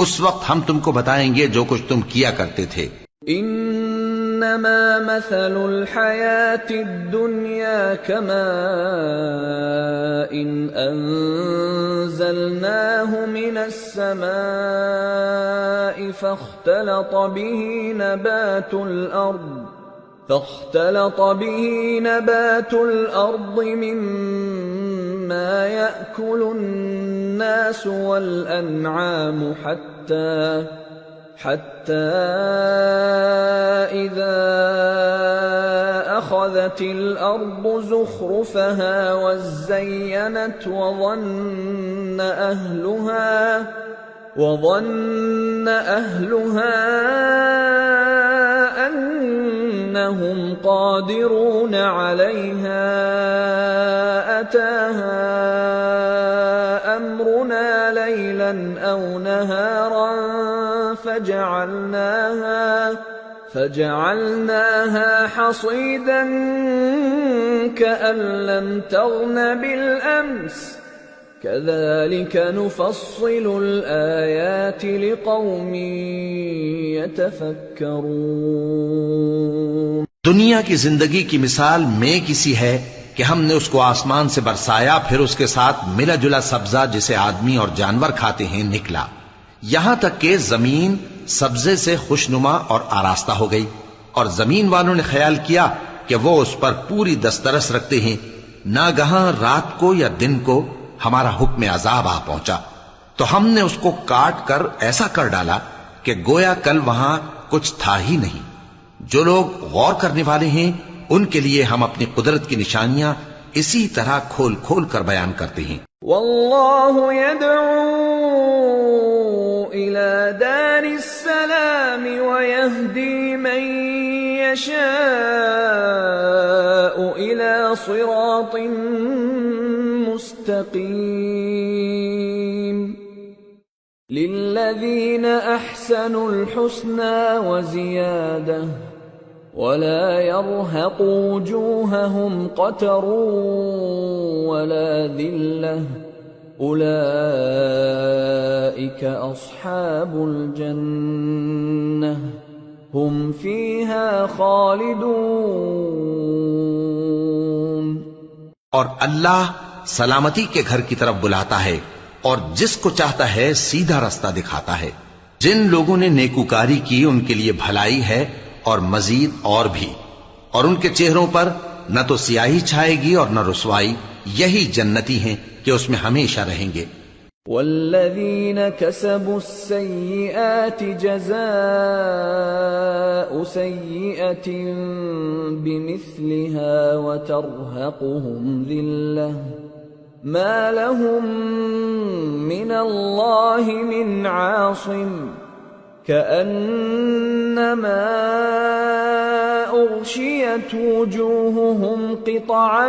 اس وقت ہم تم کو بتائیں گے جو کچھ تم کیا کرتے تھے. انما مثل الحیات الدنیا كماء انزلناه من السماء فاختلط به نبات الأرض مما يأكل الناس والأنعام حتى إذا أخذت الأرض زخرفها وزينت وظن أهلها أنهم قادرون عليها أتاها أمرنا ليلا أو نهارا فجعلناها حصيدا كأن لم تغن بالأمس كذلك نفصل الآيات لقوم يتفكرون. دنیا کی زندگی کی مثال میں کسی ہے کہ ہم نے اس کو آسمان سے برسایا، پھر اس کے ساتھ ملا جلا سبزہ جسے آدمی اور جانور کھاتے ہیں نکلا، یہاں تک کہ زمین سبزے سے خوشنما اور آراستہ ہو گئی، اور زمین والوں نے خیال کیا کہ وہ اس پر پوری دسترس رکھتے ہیں. ناگہاں رات کو یا دن کو ہمارا حکم عذاب آ پہنچا تو ہم نے اس کو کاٹ کر ایسا کر ڈالا کہ گویا کل وہاں کچھ تھا ہی نہیں. جو لوگ غور کرنے والے ہیں ان کے لیے ہم اپنی قدرت کی نشانیاں اسی طرح کھول کھول کر بیان کرتے ہیں. واللہ يدعو إلى دار السلام ويهدي من يشاء إلى صراط مستقيم. للذين أحسنوا الحسنى وزيادة ولا يرهق وجوههم قتر ولا ذلة أولئك أصحاب الجنة هم فيها خالدون. اور اللہ سلامتی کے گھر کی طرف بلاتا ہے اور جس کو چاہتا ہے سیدھا رستہ دکھاتا ہے. جن لوگوں نے نیکوکاری کی ان کے لیے بھلائی ہے اور مزید اور بھی، اور ان کے چہروں پر نہ تو سیاہی چھائے گی اور نہ رسوائی. یہی جنتی ہیں کہ اس میں ہمیشہ رہیں گے. والذین كسبوا السیئات جزاء سیئة بمثلها وترهقهم ذلة ما لهم من الله من عاصم كأنما أغشيت وجوههم قطعا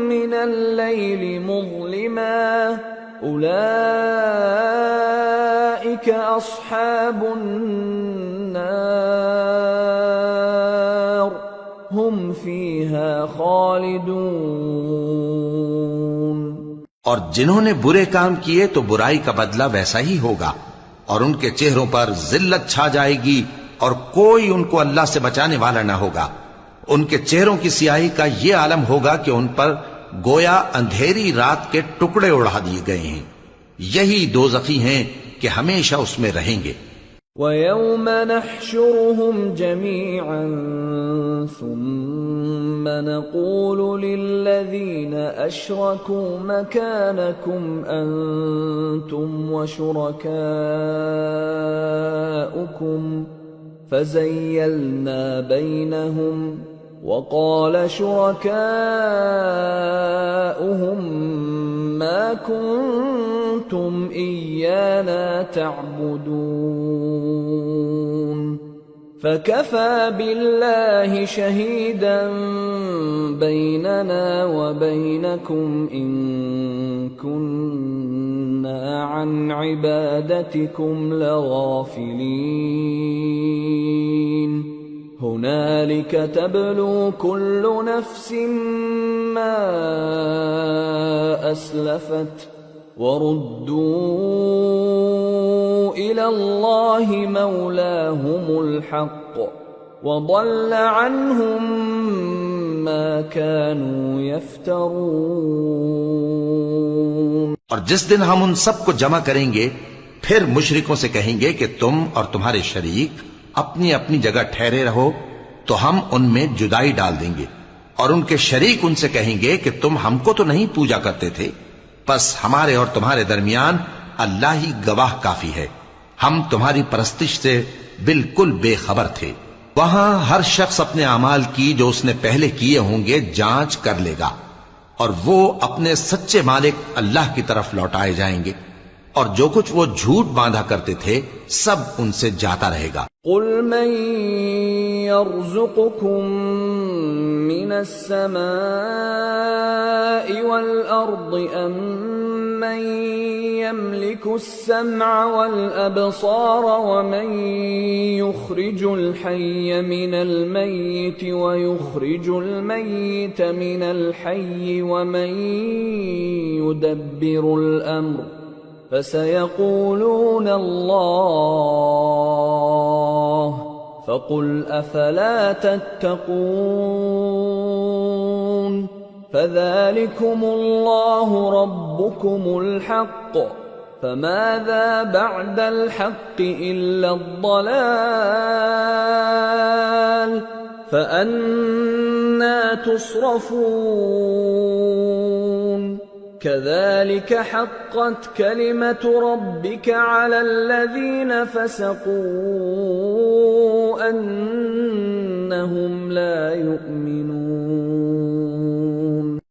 من الليل مظلما أولئك أصحاب النار هم فيها خالدون. اور جنہوں نے برے کام کیے تو برائی کا بدلہ ویسا ہی ہوگا، اور ان کے چہروں پر ذلت چھا جائے گی اور کوئی ان کو اللہ سے بچانے والا نہ ہوگا. ان کے چہروں کی سیاہی کا یہ عالم ہوگا کہ ان پر گویا اندھیری رات کے ٹکڑے اڑا دیے گئے ہیں. یہی دوزخی ہیں کہ ہمیشہ اس میں رہیں گے. وَيَوْمَ نَحْشُرُهُمْ جَمِيعًا ثُمَّ نَقُولُ لِلَّذِينَ أَشْرَكُوا مَكَانَكُمْ أَنْتُمْ وَشُرَكَاؤُكُمْ فَزَيَّلْنَا بَيْنَهُمْ وَقَالَ شُرَكَاؤُهُمْ مَا كُنْتُمْ إِيَّانَا تَعْبُدُونَ فَكَفَى بِاللَّهِ شَهِيدًا بَيْنَنَا وَبَيْنَكُمْ إِن كُنَّا عَنْ عِبَادَتِكُمْ لَغَافِلِينَ. هنالك تبلو كل نفس ما أسلفت وردوا إلى الله مولاهم الحق وضل عنهم ما كانوا يفترون۔ اور جس دن ہم ان سب کو جمع کریں گے پھر مشرکوں سے کہیں گے کہ تم اور تمہارے شریک اپنی اپنی جگہ ٹھہرے رہو تو ہم ان میں جدائی ڈال دیں گے، اور ان کے شریک ان سے کہیں گے کہ تم ہم کو تو نہیں پوجا کرتے تھے، بس ہمارے اور تمہارے درمیان اللہ ہی گواہ کافی ہے، ہم تمہاری پرستش سے بالکل بے خبر تھے۔ وہاں ہر شخص اپنے اعمال کی جو اس نے پہلے کیے ہوں گے جانچ کر لے گا، اور وہ اپنے سچے مالک اللہ کی طرف لوٹائے جائیں گے، اور جو کچھ وہ جھوٹ باندھا کرتے تھے سب ان سے جاتا رہے گا۔ قل من يرزقكم من السماء والأرض أم من يملك السمع والأبصار ومن يخرج الحي من الميت ويخرج الميت من الحي ومن يدبر الأمر فسيقولون الله فقل أفلا تتقون فذلكم الله ربكم الحق فماذا بعد الحق إلا الضلال فأنى تصرفون كذلك حقت كلمة ربك على الذين فسقوا أنهم لا يؤمنون۔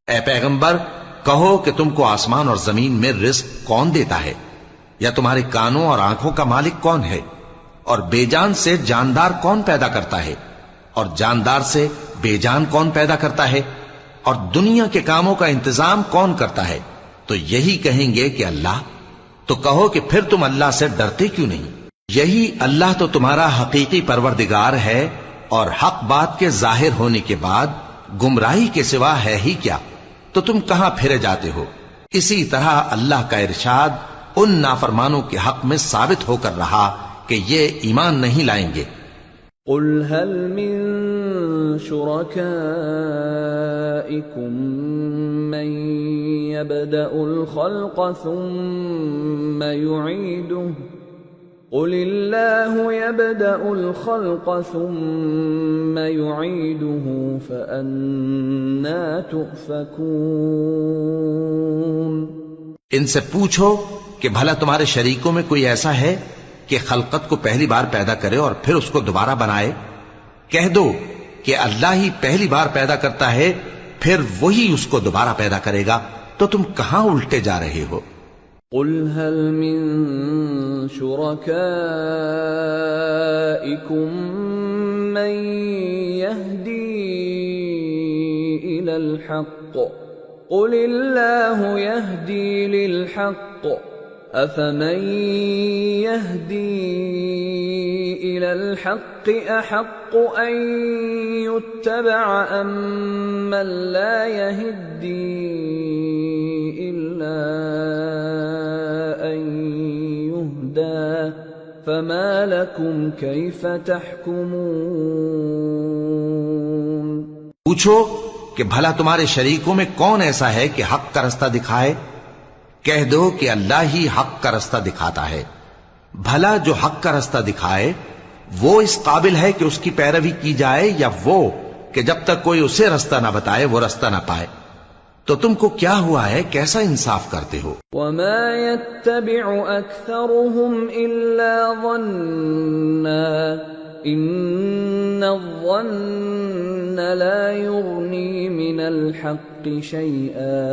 اے پیغمبر کہو کہ تم کو آسمان اور زمین میں رزق کون دیتا ہے، یا تمہارے کانوں اور آنکھوں کا مالک کون ہے، اور بے جان سے جاندار کون پیدا کرتا ہے، اور جاندار سے بے جان کون پیدا کرتا ہے، اور دنیا کے کاموں کا انتظام کون کرتا ہے؟ تو یہی کہیں گے کہ اللہ۔ تو کہو کہ پھر تم اللہ سے ڈرتے کیوں نہیں؟ یہی اللہ تو تمہارا حقیقی پروردگار ہے، اور حق بات کے ظاہر ہونے کے بعد گمراہی کے سوا ہے ہی کیا؟ تو تم کہاں پھرے جاتے ہو؟ اسی طرح اللہ کا ارشاد ان نافرمانوں کے حق میں ثابت ہو کر رہا کہ یہ ایمان نہیں لائیں گے۔ قل هل من شركائكم من يبدأ الخلق ثم يعيده قل الله يبدأ الخلق ثم يعيده فأنى تؤفكون۔ ان سے پوچھو کہ بھلا تمہارے شریکوں میں کوئی ایسا ہے کہ خلقت کو پہلی بار پیدا کرے اور پھر اس کو دوبارہ بنائے؟ کہہ دو کہ اللہ ہی پہلی بار پیدا کرتا ہے پھر وہی اس کو دوبارہ پیدا کرے گا، تو تم کہاں الٹے جا رہے ہو؟ قل هل من شركائكم من يهدي إلى الحق قل الله يهدي للحق أفمن يهدي إلى الحق أحق أن يتبع أم من لا يهدي إلا أن يهدى فما لكم كيف تحكمون۔ پوچھو کہ بھلا تمہارے شریکوں میں کون ایسا ہے کہ حق کا رستہ دکھائے؟ کہہ دو کہ اللہ ہی حق کا رستہ دکھاتا ہے۔ بھلا جو حق کا رستہ دکھائے وہ اس قابل ہے کہ اس کی پیروی کی جائے، یا وہ کہ جب تک کوئی اسے رستہ نہ بتائے وہ رستہ نہ پائے؟ تو تم کو کیا ہوا ہے، کیسا انصاف کرتے ہو؟ وما يتبع أكثرهم إلا ظنا إن الظن لا يغني من الحق شيئا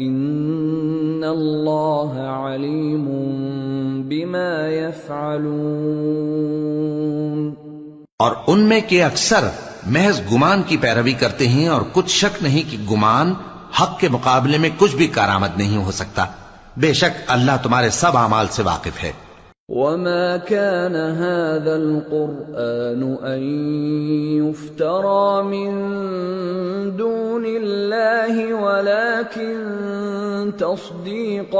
ان اللہ علیم بما یفعلون۔ اور ان میں کے اکثر محض گمان کی پیروی کرتے ہیں، اور کچھ شک نہیں کہ گمان حق کے مقابلے میں کچھ بھی کارآمد نہیں ہو سکتا۔ بے شک اللہ تمہارے سب اعمال سے واقف ہے۔ وما كان هذا القرآن أن يفترى من دون الله ولكن تصديق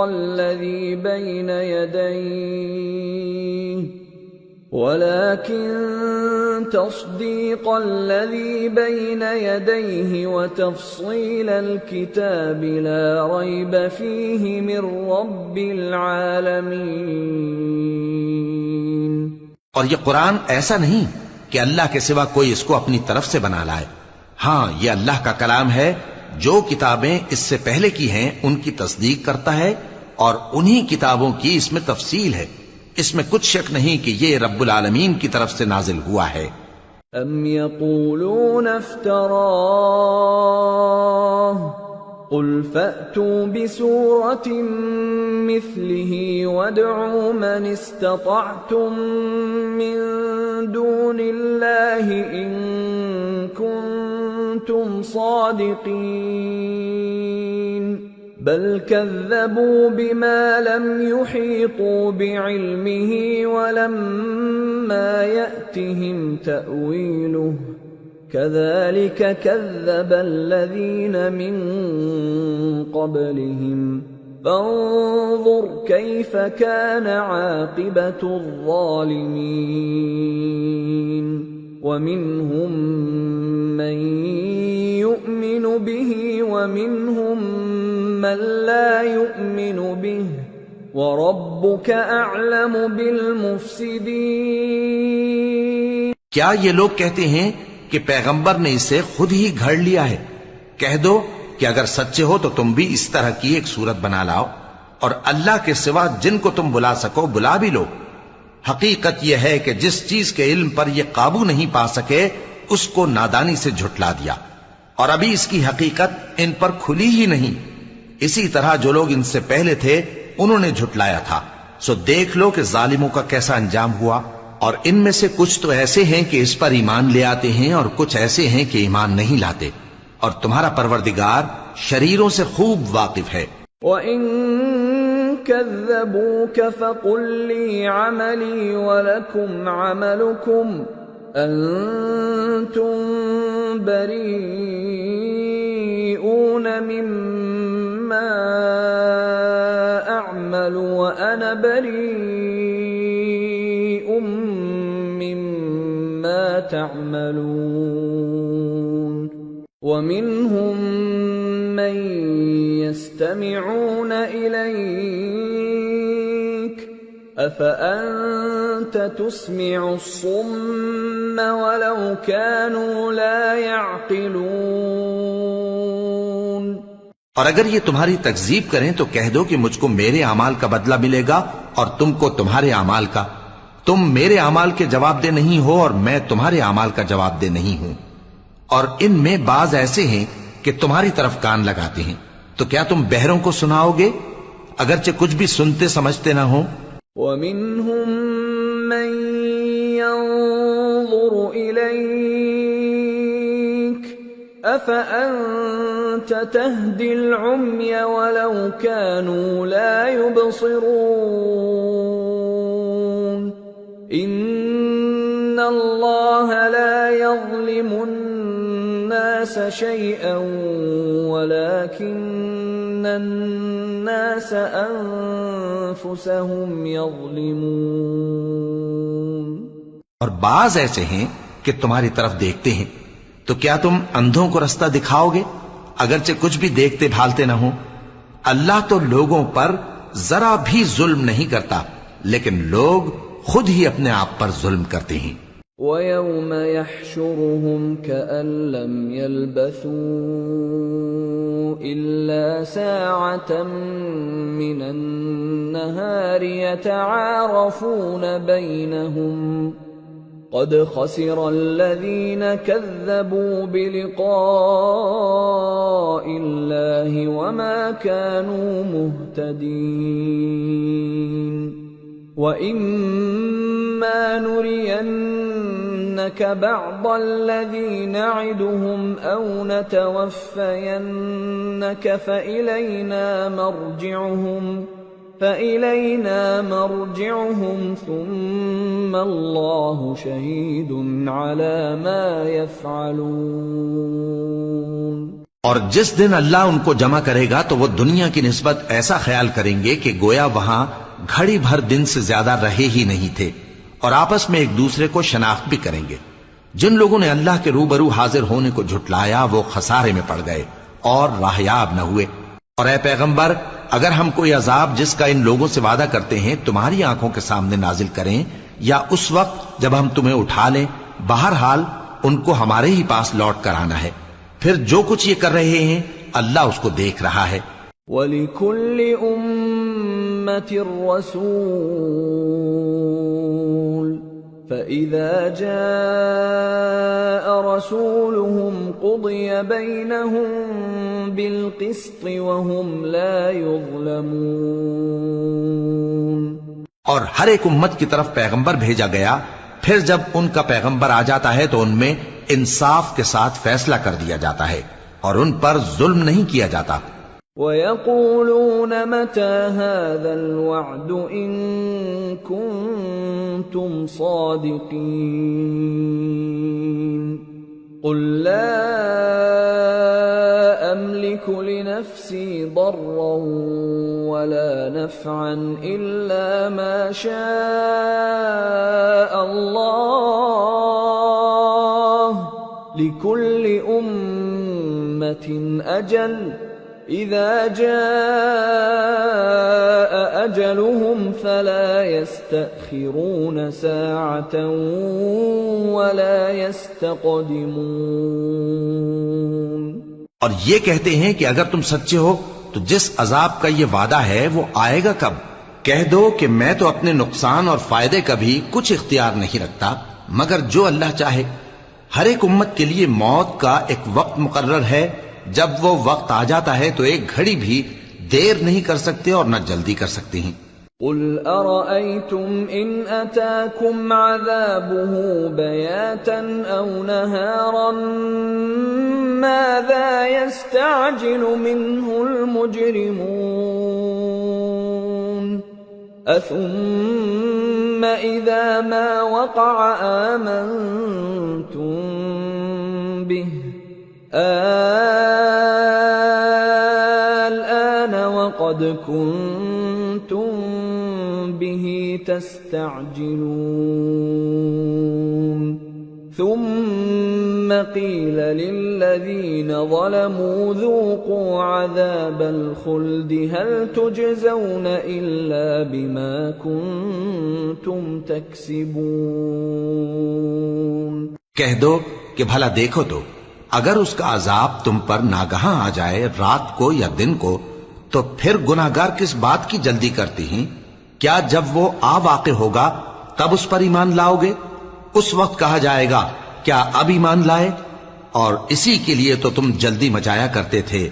الذي بين يديه وتفصيل الكتاب لا ريب فيه من رب العالمين. اور یہ قرآن ایسا نہیں کہ اللہ کے سوا کوئی اس کو اپنی طرف سے بنا لائے. ہاں یہ اللہ کا کلام ہے. جو کتابیں اس سے پہلے کی ہیں ان کی تصدیق کرتا ہے اور انہی کتابوں کی اس میں تفصیل ہے. اس میں کچھ شک نہیں کہ یہ رب العالمین کی طرف سے نازل ہوا ہے. ام یقولون افتراہ قل فأتوا بسورة مثله وادعوا من استطعتم من دون الله إن كنتم صادقين بل كذبوا بما لم يحيطوا بعلمه ولما يأتهم تأويله كذلك كذب الذين من قبلهم فانظر كيف كان عاقبة الظالمين ومنهم من يؤمن به ومنهم من لا يؤمن به وَرَبُّكَ أَعْلَمُ بِالْمُفْسِدِينَ. کیا یہ لوگ کہتے ہیں کہ پیغمبر نے اسے خود ہی گھڑ لیا ہے؟ کہہ دو کہ اگر سچے ہو تو تم بھی اس طرح کی ایک صورت بنا لاؤ اور اللہ کے سوا جن کو تم بلا سکو بلا بھی لو. حقیقت یہ ہے کہ جس چیز کے علم پر یہ قابو نہیں پا سکے اس کو نادانی سے جھٹلا دیا اور ابھی اس کی حقیقت ان پر کھلی ہی نہیں. اسی طرح جو لوگ ان سے پہلے تھے انہوں نے جھٹلایا تھا. سو دیکھ لو کہ ظالموں کا کیسا انجام ہوا. اور ان میں سے کچھ تو ایسے ہیں کہ اس پر ایمان لے آتے ہیں اور کچھ ایسے ہیں کہ ایمان نہیں لاتے. اور تمہارا پروردگار شریروں سے خوب واقف ہے. وَإِن كَذَّبُوكَ فَقُل لِّي عَمَلِي وَلَكُمْ عَمَلُكُمْ أَنتُم بَرِيئُونَ مِمَّا أَعْمَلُ وَأَنَا بَرِيءٌ مِّمَّا تَعْمَلُونَ. وَمِنْهُمْ مَن يَسْتَمِعُونَ إِلَيْكَ أَفَأَنْتَ تُسْمِعُ الصُّمَّ وَلَوْ كَانُوا لَا يَعْقِلُونَ. اور اگر یہ تمہاری تکذیب کریں تو کہہ دو کہ مجھ کو میرے اعمال کا بدلہ ملے گا اور تم کو تمہارے اعمال کا. تم میرے اعمال کے جواب دہ نہیں ہو اور میں تمہارے اعمال کا جواب دہ نہیں ہوں. اور ان میں بعض ایسے ہیں کہ تمہاری طرف کان لگاتے ہیں. تو کیا تم بہروں کو سناؤ گے اگرچہ کچھ بھی سنتے سمجھتے نہ ہو؟ وَمِنْهُمْ مَنْ يَنظُرُ إِلَيْكَ أَفَأَنْتَ تَهْدِي الْعُمْيَ وَلَوْ كَانُوا لَا يُبْصِرُونَ. إِنَّ اللَّهَ لَا يَظْلِمُ النَّاسَ شَيْئًا وَلَكِنَّ النَّاسَ أَنفُسَهُمْ يَظْلِمُونَ. اور بعض ایسے ہیں کہ تمہاری طرف دیکھتے ہیں. تو کیا تم اندھوں کو رستہ دکھاؤ گے اگرچہ کچھ بھی دیکھتے بھالتے نہ ہو؟ اللہ تو لوگوں پر ذرا بھی ظلم نہیں کرتا لیکن لوگ خود ہی اپنے آپ پر ظلم کرتے ہیں. وَيَوْمَ يَحْشُرُهُمْ كَأَن لَّمْ يَلْبَثُوا إِلَّا سَاعَةً مِّنَ النَّهَارِ يَتَعَارَفُونَ بَيْنَهُمْ قَدْ خَسِرَ الَّذِينَ كَذَّبُوا بِلِقَاءِ اللَّهِ وَمَا كَانُوا مُهْتَدِينَ. وَإِمَّا نُرِيَنَّكَ بَعْضَ الَّذِي نَعِدُهُمْ أَوْ نَتَوَفَّيَنَّكَ فَإِلَيْنَا مَرْجِعُهُمْ فإلينا مرجعهم ثم الله شهيد على ما يفعلون۔ اور جس دن اللہ ان کو جمع کرے گا تو وہ دنیا کی نسبت ایسا خیال کریں گے کہ گویا وہاں گھڑی بھر دن سے زیادہ رہے ہی نہیں تھے، اور آپس میں ایک دوسرے کو شناخت بھی کریں گے۔ جن لوگوں نے اللہ کے روبرو حاضر ہونے کو جھٹلایا وہ خسارے میں پڑ گئے اور راہیاب نہ ہوئے۔ اور اے پیغمبر، اگر ہم کوئی عذاب جس کا ان لوگوں سے وعدہ کرتے ہیں تمہاری آنکھوں کے سامنے نازل کریں یا اس وقت جب ہم تمہیں اٹھا لیں، بہرحال ان کو ہمارے ہی پاس لوٹ کر آنا ہے، پھر جو کچھ یہ کر رہے ہیں اللہ اس کو دیکھ رہا ہے۔ وَلِكُلِّ أُمَّةٍ رَّسُولٌ فَإِذَا جَاءَ رَسُولُهُمْ قُضِيَ بَيْنَهُم بِالْقِسْطِ وَهُمْ لَا يُظْلَمُونَ۔ اور ہر ایک امت کی طرف پیغمبر بھیجا گیا، پھر جب ان کا پیغمبر آ جاتا ہے تو ان میں انصاف کے ساتھ فیصلہ کر دیا جاتا ہے اور ان پر ظلم نہیں کیا جاتا۔ وَيَقُولُونَ مَتَى هَذَا الْوَعْدُ إِن كُنتُمْ صَادِقِينَ قُل لَّا أَمْلِكُ لِنَفْسِي ضَرًّا وَلَا نَفْعًا إِلَّا مَا شَاءَ اللَّهُ لِكُلِّ أُمَّةٍ أَجَلٌ إِذَا جَاءَ أَجَلُهُمْ فَلَا يَسْتَأْخِرُونَ سَاعَةً وَلَا يَسْتَقْدِمُونَ۔ اور یہ کہتے ہیں کہ اگر تم سچے ہو تو جس عذاب کا یہ وعدہ ہے وہ آئے گا کب؟ کہہ دو کہ میں تو اپنے نقصان اور فائدے کا بھی کچھ اختیار نہیں رکھتا مگر جو اللہ چاہے۔ ہر ایک امت کے لیے موت کا ایک وقت مقرر ہے، جب وہ وقت آ جاتا ہے تو ایک گھڑی بھی دیر نہیں کر سکتے اور نہ جلدی کر سکتے ہیں۔ قُلْ أَرَأَيْتُمْ إِنْ أَتَاكُمْ عَذَابُهُ بَيَاتًا أَوْ نَهَارًا مَاذَا يَسْتَعْجِلُ مِنْهُ الْمُجْرِمُونَ أَثُمَّ إِذَا مَا وَقَعَ آمَنْتُمْ بِهِ الآن وقد كنتم به تستعجلون ثم قيل للذين ظلموا ذوقوا عذاب الخلد هل تجزون إلا بما كنتم تكسبون۔ کہہ دو کہ بھلا دیکھو تو اگر اس کا عذاب تم پر ناگہاں آ جائے رات کو یا دن کو تو پھر گناہگار کس بات کی جلدی کرتی ہیں؟ کیا جب وہ آ واقع ہوگا تب اس پر ایمان لاؤ گے؟ اس وقت کہا جائے گا کیا اب ایمان لائے؟ اور اسی کے لیے تو تم جلدی مچایا کرتے تھے۔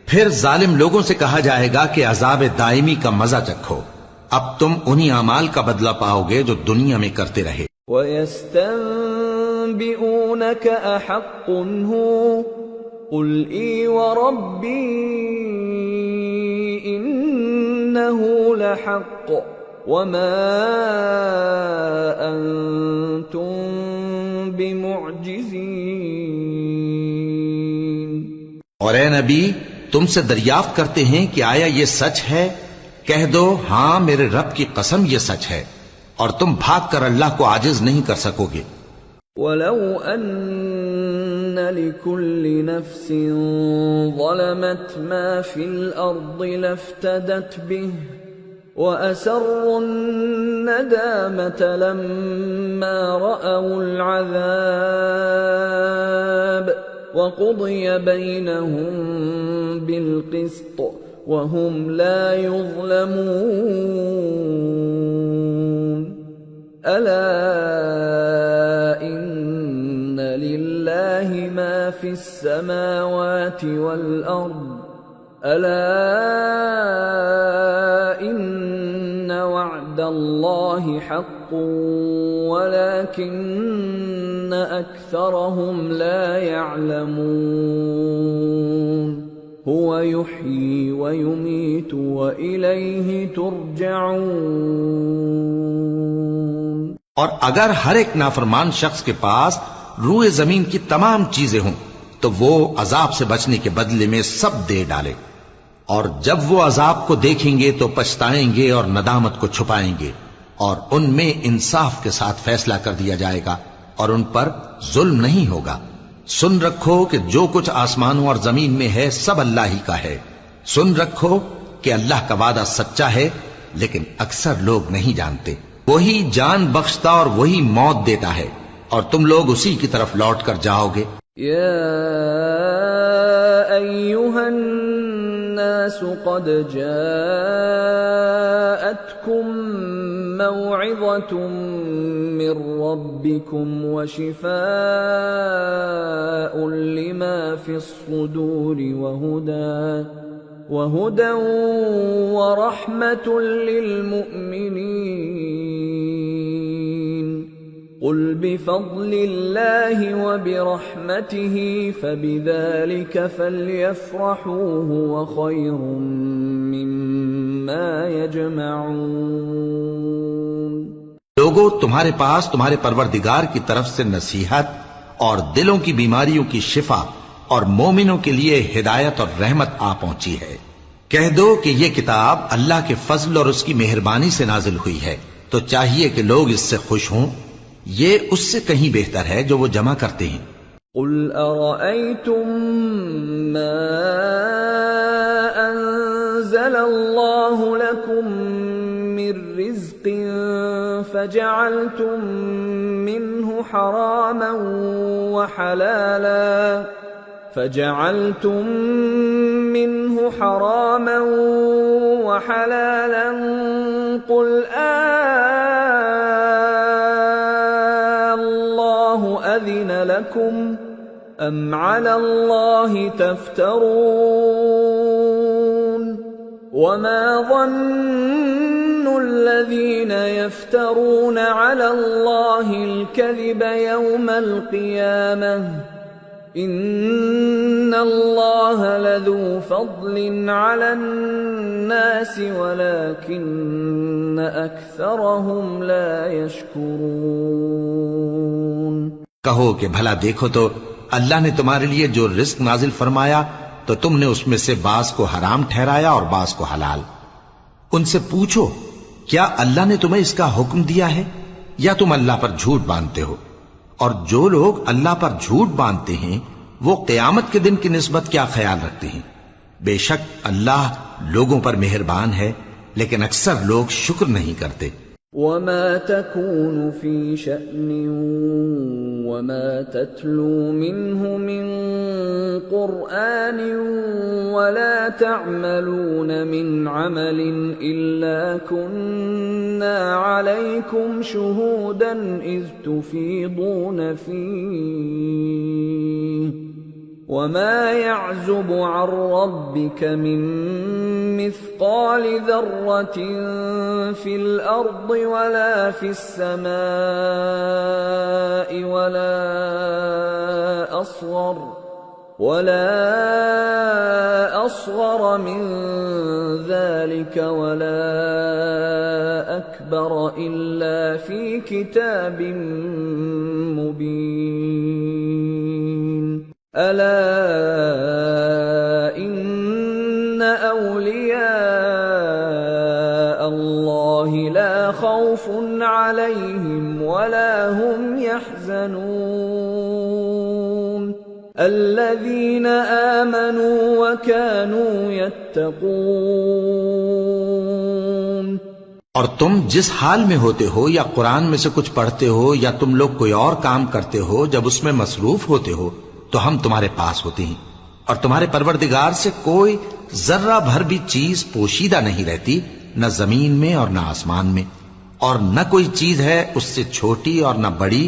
پھر ظالم لوگوں سے کہا جائے گا کہ عذاب دائمی کا مزہ چکھو، اب تم انہی اعمال کا بدلہ پاؤ گے جو دنیا میں کرتے رہے۔ وَيَسْتَنبِئُونَكَ أَحَقٌّ هُوَ قُلْ إِي وَرَبِّي إِنَّهُ لَحَقٌّ وَمَا أَنْتُمْ بِمُعْجِزِينَ۔ اور اے نبی تم سے دریافت کرتے ہیں کہ آیا یہ سچ ہے؟ کہہ دو ہاں میرے رب کی قسم یہ سچ ہے، اور تم بھاگ کر اللہ کو عاجز نہیں کر سکو گے۔ وَلَوْ أَنَّ لِكُلِّ نَفْسٍ ظَلَمَتْ مَا فِي الْأَرْضِ لَافْتَدَتْ بِهِ وَأَسَرُّوا النَّدَامَةَ لَمَّا رَأَوُا الْعَذَابَ وَقُضِيَ بَيْنَهُم بِالْقِسْطِ وَهُمْ لَا يُظْلَمُونَ۔ أَلَا إِنَّ لِلَّهِ مَا فِي السَّمَاوَاتِ وَالْأَرْضِ أَلَا إِنَّ وَعْدَ اللَّهِ حَقٌّ وَلَكِنَّ أَكْثَرَهُمْ لَا يَعْلَمُونَ۔ هو يحيي ويميت وإليه ترجعون۔ اور اگر ہر ایک نافرمان شخص کے پاس روئے زمین کی تمام چیزیں ہوں تو وہ عذاب سے بچنے کے بدلے میں سب دے ڈالے، اور جب وہ عذاب کو دیکھیں گے تو پچھتائیں گے اور ندامت کو چھپائیں گے، اور ان میں انصاف کے ساتھ فیصلہ کر دیا جائے گا اور ان پر ظلم نہیں ہوگا۔ سن رکھو کہ جو کچھ آسمانوں اور زمین میں ہے سب اللہ ہی کا ہے۔ سن رکھو کہ اللہ کا وعدہ سچا ہے، لیکن اکثر لوگ نہیں جانتے۔ وہی جان بخشتا اور وہی موت دیتا ہے، اور تم لوگ اسی کی طرف لوٹ کر جاؤ گے۔ يا أيها الناس قد جاءتكم موعظة من ربكم وشفاء لما في الصدور وهدى ورحمة للمؤمنين۔ قل بفضل الله وبرحمته فبذلك فليفرحوا هو خير مما يجمعون۔ لوگو، تمہارے پاس تمہارے پروردگار کی طرف سے نصیحت اور دلوں کی بیماریوں کی شفا اور مومنوں کے لیے ہدایت اور رحمت آ پہنچی ہے۔ کہہ دو کہ یہ کتاب اللہ کے فضل اور اس کی مہربانی سے نازل ہوئی ہے، تو چاہیے کہ لوگ اس سے خوش ہوں۔ یہ اس سے کہیں بہتر ہے جو وہ جمع کرتے ہیں۔ قل ارأيتم ما انزل الله لكم من رزق فجعلتم منه حراما وحلالا قل الله أذن لكم أم على الله تفترون؟ وما ظن الذين يفترون على الله الكذب يوم القيامة إن الله لذو فضل على الناس ولكن أكثرهم لا يشكرون۔ کہو کہ بھلا دیکھو تو اللہ نے تمہارے لیے جو رزق نازل فرمایا تو تم نے اس میں سے بعض کو حرام ٹھہرایا اور بعض کو حلال۔ ان سے پوچھو کیا اللہ نے تمہیں اس کا حکم دیا ہے یا تم اللہ پر جھوٹ باندھتے ہو؟ اور جو لوگ اللہ پر جھوٹ باندھتے ہیں وہ قیامت کے دن کی نسبت کیا خیال رکھتے ہیں؟ بے شک اللہ لوگوں پر مہربان ہے، لیکن اکثر لوگ شکر نہیں کرتے۔ وما تكون في شأن وما تتلو منه من قرآن ولا تعملون من عمل إلا كنا عليكم شهودا إذ تفيضون فيه وما يعزب عن ربك من مثقال ذرة في الأرض ولا في السماء ولا أصغر من ذلك ولا أكبر إلا في كتاب مبين۔ ألا إن أولياء الله لا خوف عليهم ولا هم يحزنون الذين آمنوا وكانوا يتقون۔ اور تم جس حال میں ہوتے ہو یا قرآن میں سے کچھ پڑھتے ہو یا تم لوگ کوئی اور کام کرتے ہو، جب اس میں مصروف ہوتے ہو تو ہم تمہارے پاس ہوتے ہیں، اور تمہارے پروردگار سے کوئی ذرہ بھر بھی چیز پوشیدہ نہیں رہتی، نہ زمین میں اور نہ آسمان میں، اور نہ کوئی چیز ہے اس سے چھوٹی اور نہ بڑی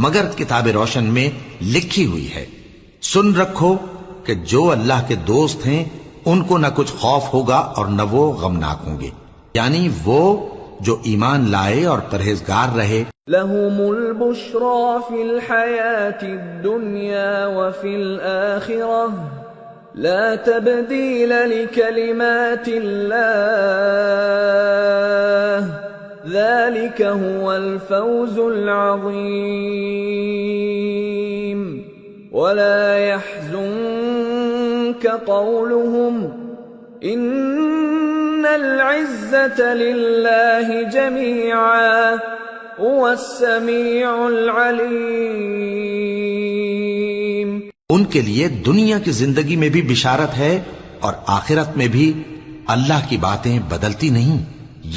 مگر کتاب روشن میں لکھی ہوئی ہے۔ سن رکھو کہ جو اللہ کے دوست ہیں ان کو نہ کچھ خوف ہوگا اور نہ وہ غمناک ہوں گے، یعنی وہ جو ایمان لائے اور پرہیزگار رہے۔ لهم البشرى في الحياة الدنيا وفي الآخرة لا تبديل لكلمات الله ذلك هو الفوز العظيم ولا يحزنك قولهم إن العزة لله جميعا هو السميع العليم. ان کے لیے دنیا کی زندگی میں بھی بشارت ہے اور آخرت میں بھی اللہ کی باتیں بدلتی نہیں.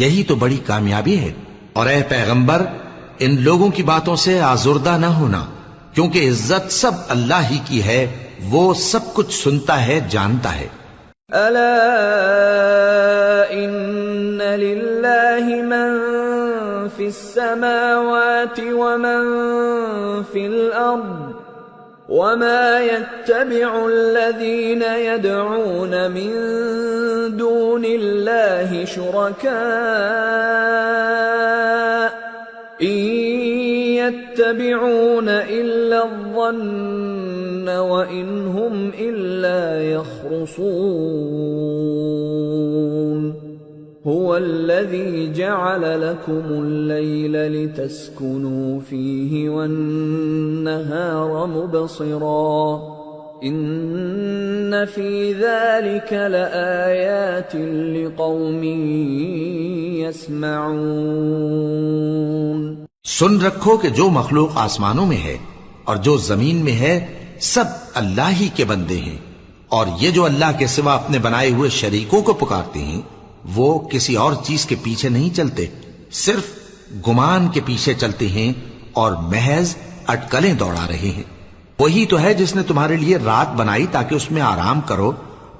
یہی تو بڑی کامیابی ہے. اور اے پیغمبر ان لوگوں کی باتوں سے آزردہ نہ ہونا کیونکہ عزت سب اللہ ہی کی ہے. وہ سب کچھ سنتا ہے جانتا ہے. ألا إن لله من في السماوات ومن في الأرض وما يتبع الذين يدعون من دون الله شركاء إن يتبعون إلا الظن وإن هم إلا يخرصون. هو الذي جعل لكم الليل لتسكنوا فيه والنهار مبصرا إن في ذلك لآيات لقوم يسمعون. سن رکھو کہ جو مخلوق آسمانوں میں ہے اور جو زمین میں ہے سب اللہ ہی کے بندے ہیں. اور یہ جو اللہ کے سوا اپنے بنائے ہوئے شریکوں کو پکارتے ہیں وہ کسی اور چیز کے پیچھے نہیں چلتے، صرف گمان کے پیچھے چلتے ہیں اور محض اٹکلیں دوڑا رہے ہیں. وہی تو ہے جس نے تمہارے لیے رات بنائی تاکہ اس میں آرام کرو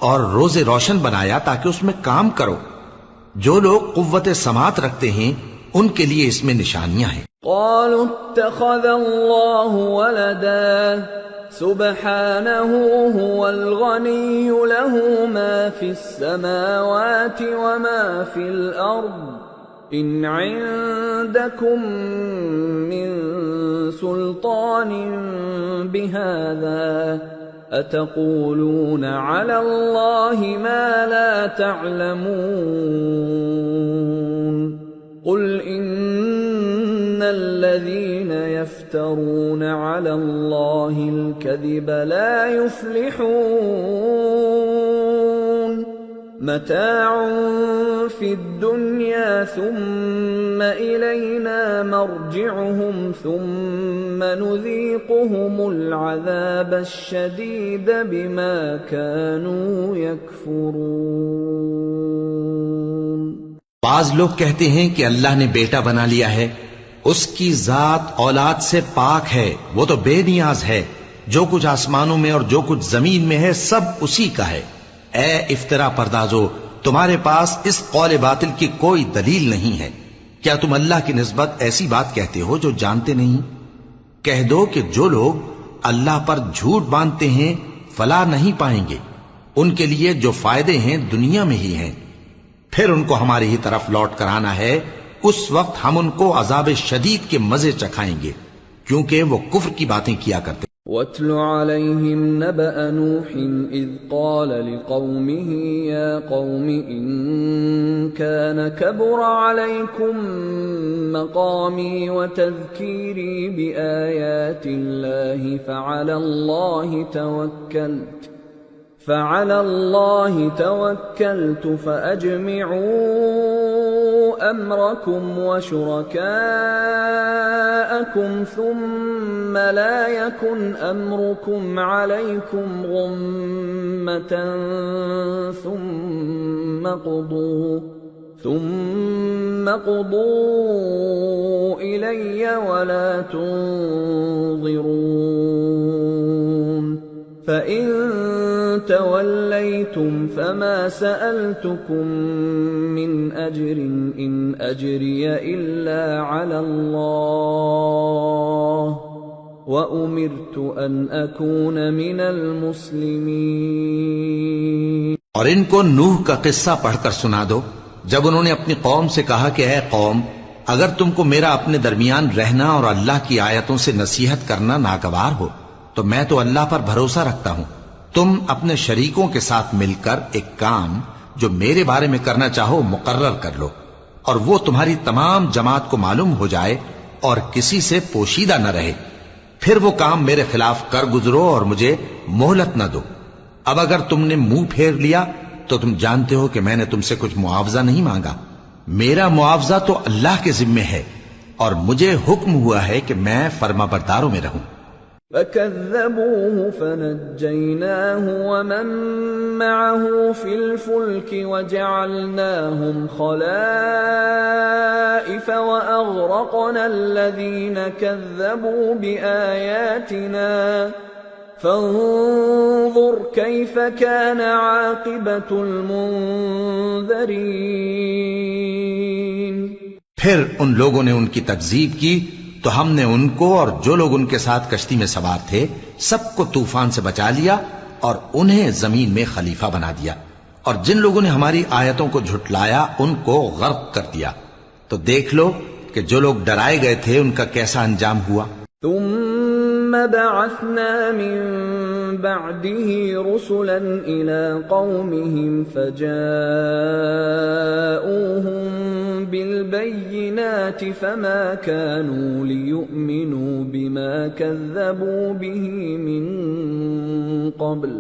اور روز روشن بنایا تاکہ اس میں کام کرو. جو لوگ قوت سماعت رکھتے ہیں ان کے لیے اس میں نشانیاں ہیں. قالوا اتخذ الله ولدا سبحانه هو الغني له ما في السماوات وما في الأرض إن عندكم من سلطان بهذا أتقولون على الله ما لا تعلمون. قل إن الذين يفترون على الله الكذب لا يفلحون. متاع في الدنيا ثم إلينا مرجعهم ثم نذيقهم العذاب الشديد بما كانوا يكفرون. بعض لوگ کہتے ہیں کہ اللہ نے بیٹا بنا لیا ہے. اس کی ذات اولاد سے پاک ہے، وہ تو بے نیاز ہے. جو کچھ آسمانوں میں اور جو کچھ زمین میں ہے سب اسی کا ہے. اے افترا پردازو، تمہارے پاس اس قول باطل کی کوئی دلیل نہیں ہے. کیا تم اللہ کی نسبت ایسی بات کہتے ہو جو جانتے نہیں؟ کہہ دو کہ جو لوگ اللہ پر جھوٹ باندھتے ہیں فلاح نہیں پائیں گے. ان کے لیے جو فائدے ہیں دنیا میں ہی ہیں، پھر ان کو ہماری ہی طرف لوٹ کر آنا ہے. اس وقت ہم ان کو عذاب شدید کے مزے چکھائیں گے کیونکہ وہ کفر کی باتیں کیا کرتے. وَاتْلُ عَلَيْهِمْ نَبَأَ نُوحٍ إِذْ قَالَ لِقَوْمِهِ يَا قَوْمِ إِن كَانَ كَبُرَ عَلَيْكُمْ مَقَامِي وَتَذْكِيرِي بِآيَاتِ اللَّهِ فعلى الله توكلت فأجمعوا أمركم وشركاءكم ثم لا يكن أمركم عليكم غمة ثم قضوا إلي ولا تنظرون. فَإِن تَوَلَّيْتُمْ فَمَا سَأَلْتُكُمْ مِنْ أَجْرٍ إِنْ أَجْرِيَ إِلَّا عَلَى اللَّهِ وَأُمِرْتُ أَنْ أَكُونَ مِنَ الْمُسْلِمِينَ. اور ان کو نوح کا قصہ پڑھ کر سنا دو جب انہوں نے اپنی قوم سے کہا کہ اے قوم، اگر تم کو میرا اپنے درمیان رہنا اور اللہ کی آیتوں سے نصیحت کرنا ناگوار ہو تو میں تو اللہ پر بھروسہ رکھتا ہوں، تم اپنے شریکوں کے ساتھ مل کر ایک کام جو میرے بارے میں کرنا چاہو مقرر کر لو، اور وہ تمہاری تمام جماعت کو معلوم ہو جائے اور کسی سے پوشیدہ نہ رہے، پھر وہ کام میرے خلاف کر گزرو اور مجھے مہلت نہ دو۔ اب اگر تم نے منہ پھیر لیا تو تم جانتے ہو کہ میں نے تم سے کچھ معاوضہ نہیں مانگا، میرا معاوضہ تو اللہ کے ذمے ہے، اور مجھے حکم ہوا ہے کہ میں فرما برداروں میں رہوں۔ فَكَذَّبُوهُ فَنَجَّيْنَاهُ وَمَن مَّعَهُ فِي الْفُلْكِ وَجَعَلْنَاهُمْ خَلَائِفَ وَأَغْرَقْنَا الَّذِينَ كَذَّبُوا بِآيَاتِنَا فَانظُرْ كَيْفَ كَانَ عَاقِبَةُ الْمُنذَرِينَ۔ پھر ان لوگوں نے ان کی تکذیب کی تو ہم نے ان کو اور جو لوگ ان کے ساتھ کشتی میں سوار تھے سب کو طوفان سے بچا لیا اور انہیں زمین میں خلیفہ بنا دیا، اور جن لوگوں نے ہماری آیتوں کو جھٹلایا ان کو غرق کر دیا۔ تو دیکھ لو کہ جو لوگ ڈرائے گئے تھے ان کا کیسا انجام ہوا۔ ثم بعثنا من بعده رسلا إلى قومهم فجاءوهم بالبينات فما كانوا ليؤمنوا بما كذبوا به من قبل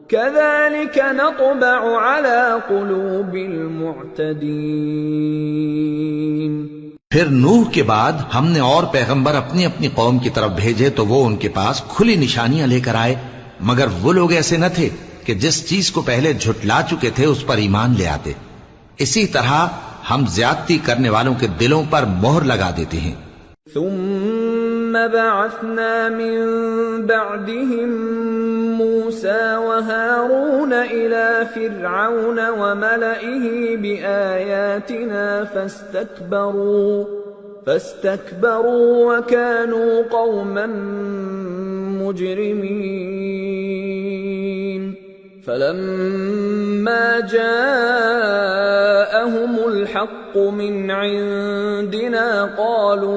كذلك نطبع على قلوب المعتدين۔ پھر نوح کے بعد ہم نے اور پیغمبر اپنی اپنی قوم کی طرف بھیجے تو وہ ان کے پاس کھلی نشانیاں لے کر آئے، مگر وہ لوگ ایسے نہ تھے کہ جس چیز کو پہلے جھٹلا چکے تھے اس پر ایمان لے آتے۔ اسی طرح ہم زیادتی کرنے والوں کے دلوں پر مہر لگا دیتے ہیں۔ ثم بعثنا من بعدهم موسى وهارون إلى فرعون وملئه بآياتنا فاستكبروا وكانوا قوما مجرمين۔ فلما جاءهم الحق من عندنا قالوا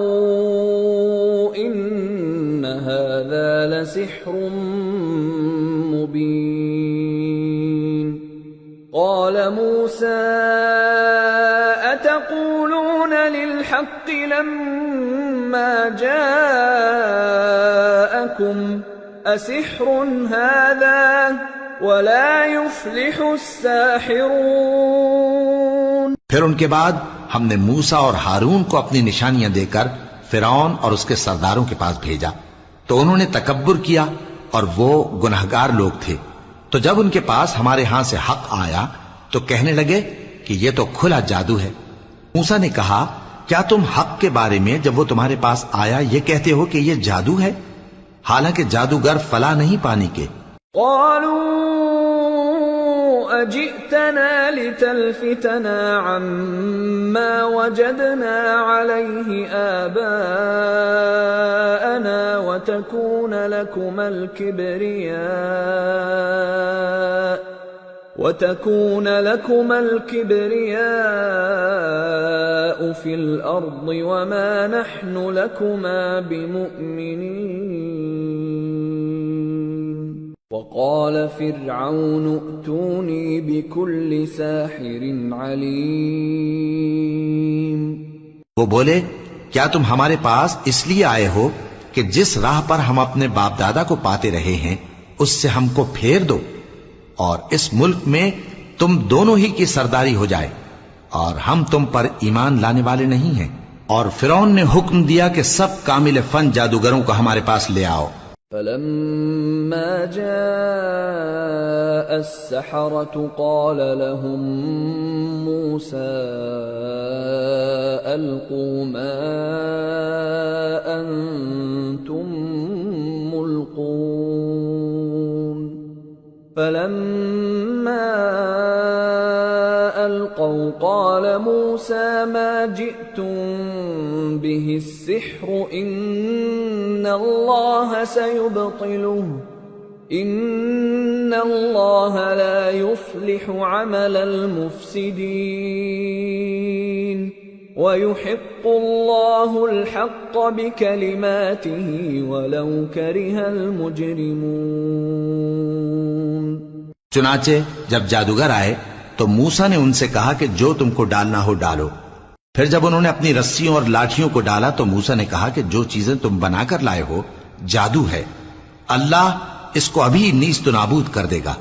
إن هذا لسحر مبين۔ قال موسى أتقولون للحق لما جاءكم أسحر هذا ولا يفلح الساحرون۔ پھر ان کے بعد ہم نے موسیٰ اور ہارون کو اپنی نشانیاں دے کر فرعون اور اس کے سرداروں کے پاس بھیجا، تو انہوں نے تکبر کیا اور وہ گنہگار لوگ تھے۔ تو جب ان کے پاس ہمارے ہاں سے حق آیا تو کہنے لگے کہ یہ تو کھلا جادو ہے۔ موسیٰ نے کہا کیا تم حق کے بارے میں جب وہ تمہارے پاس آیا یہ کہتے ہو کہ یہ جادو ہے، حالانکہ جادوگر فلاح نہیں پانی کے؟ قالوا أجئتنا لتلفتنا عما وجدنا عليه آباءنا وتكون لكما الكبرياء في الأرض وما نحن لكما بمؤمنين۔ وقال فرعون ائتوني بكل ساحر عليم۔ وہ بولے کیا تم ہمارے پاس اس لیے آئے ہو کہ جس راہ پر ہم اپنے باپ دادا کو پاتے رہے ہیں اس سے ہم کو پھیر دو، اور اس ملک میں تم دونوں ہی کی سرداری ہو جائے، اور ہم تم پر ایمان لانے والے نہیں ہیں۔ اور فرعون نے حکم دیا کہ سب کامل فن جادوگروں کو ہمارے پاس لے آؤ۔ فلما جاء السحرة قال لهم موسى ألقوا ما أنتم ملقون۔ فلما ألقوا قال موسى ما جئتم به السحر إن الله سيبطله إن الله لا يصلح عمل المفسدين ويحق الله الحق بكلماته ولو كره المجرمون۔ چنانچہ جب جادوگر آئے تو موسیٰ نے ان سے کہا کہ جو تم کو ڈالنا ہو ڈالو۔ پھر جب انہوں نے اپنی رسیوں اور لاٹھیوں کو ڈالا تو موسیٰ نے کہا کہ جو چیزیں تم بنا کر لائے ہو جادو ہے، اللہ اس کو ابھی نیست و نابود کر دے گا۔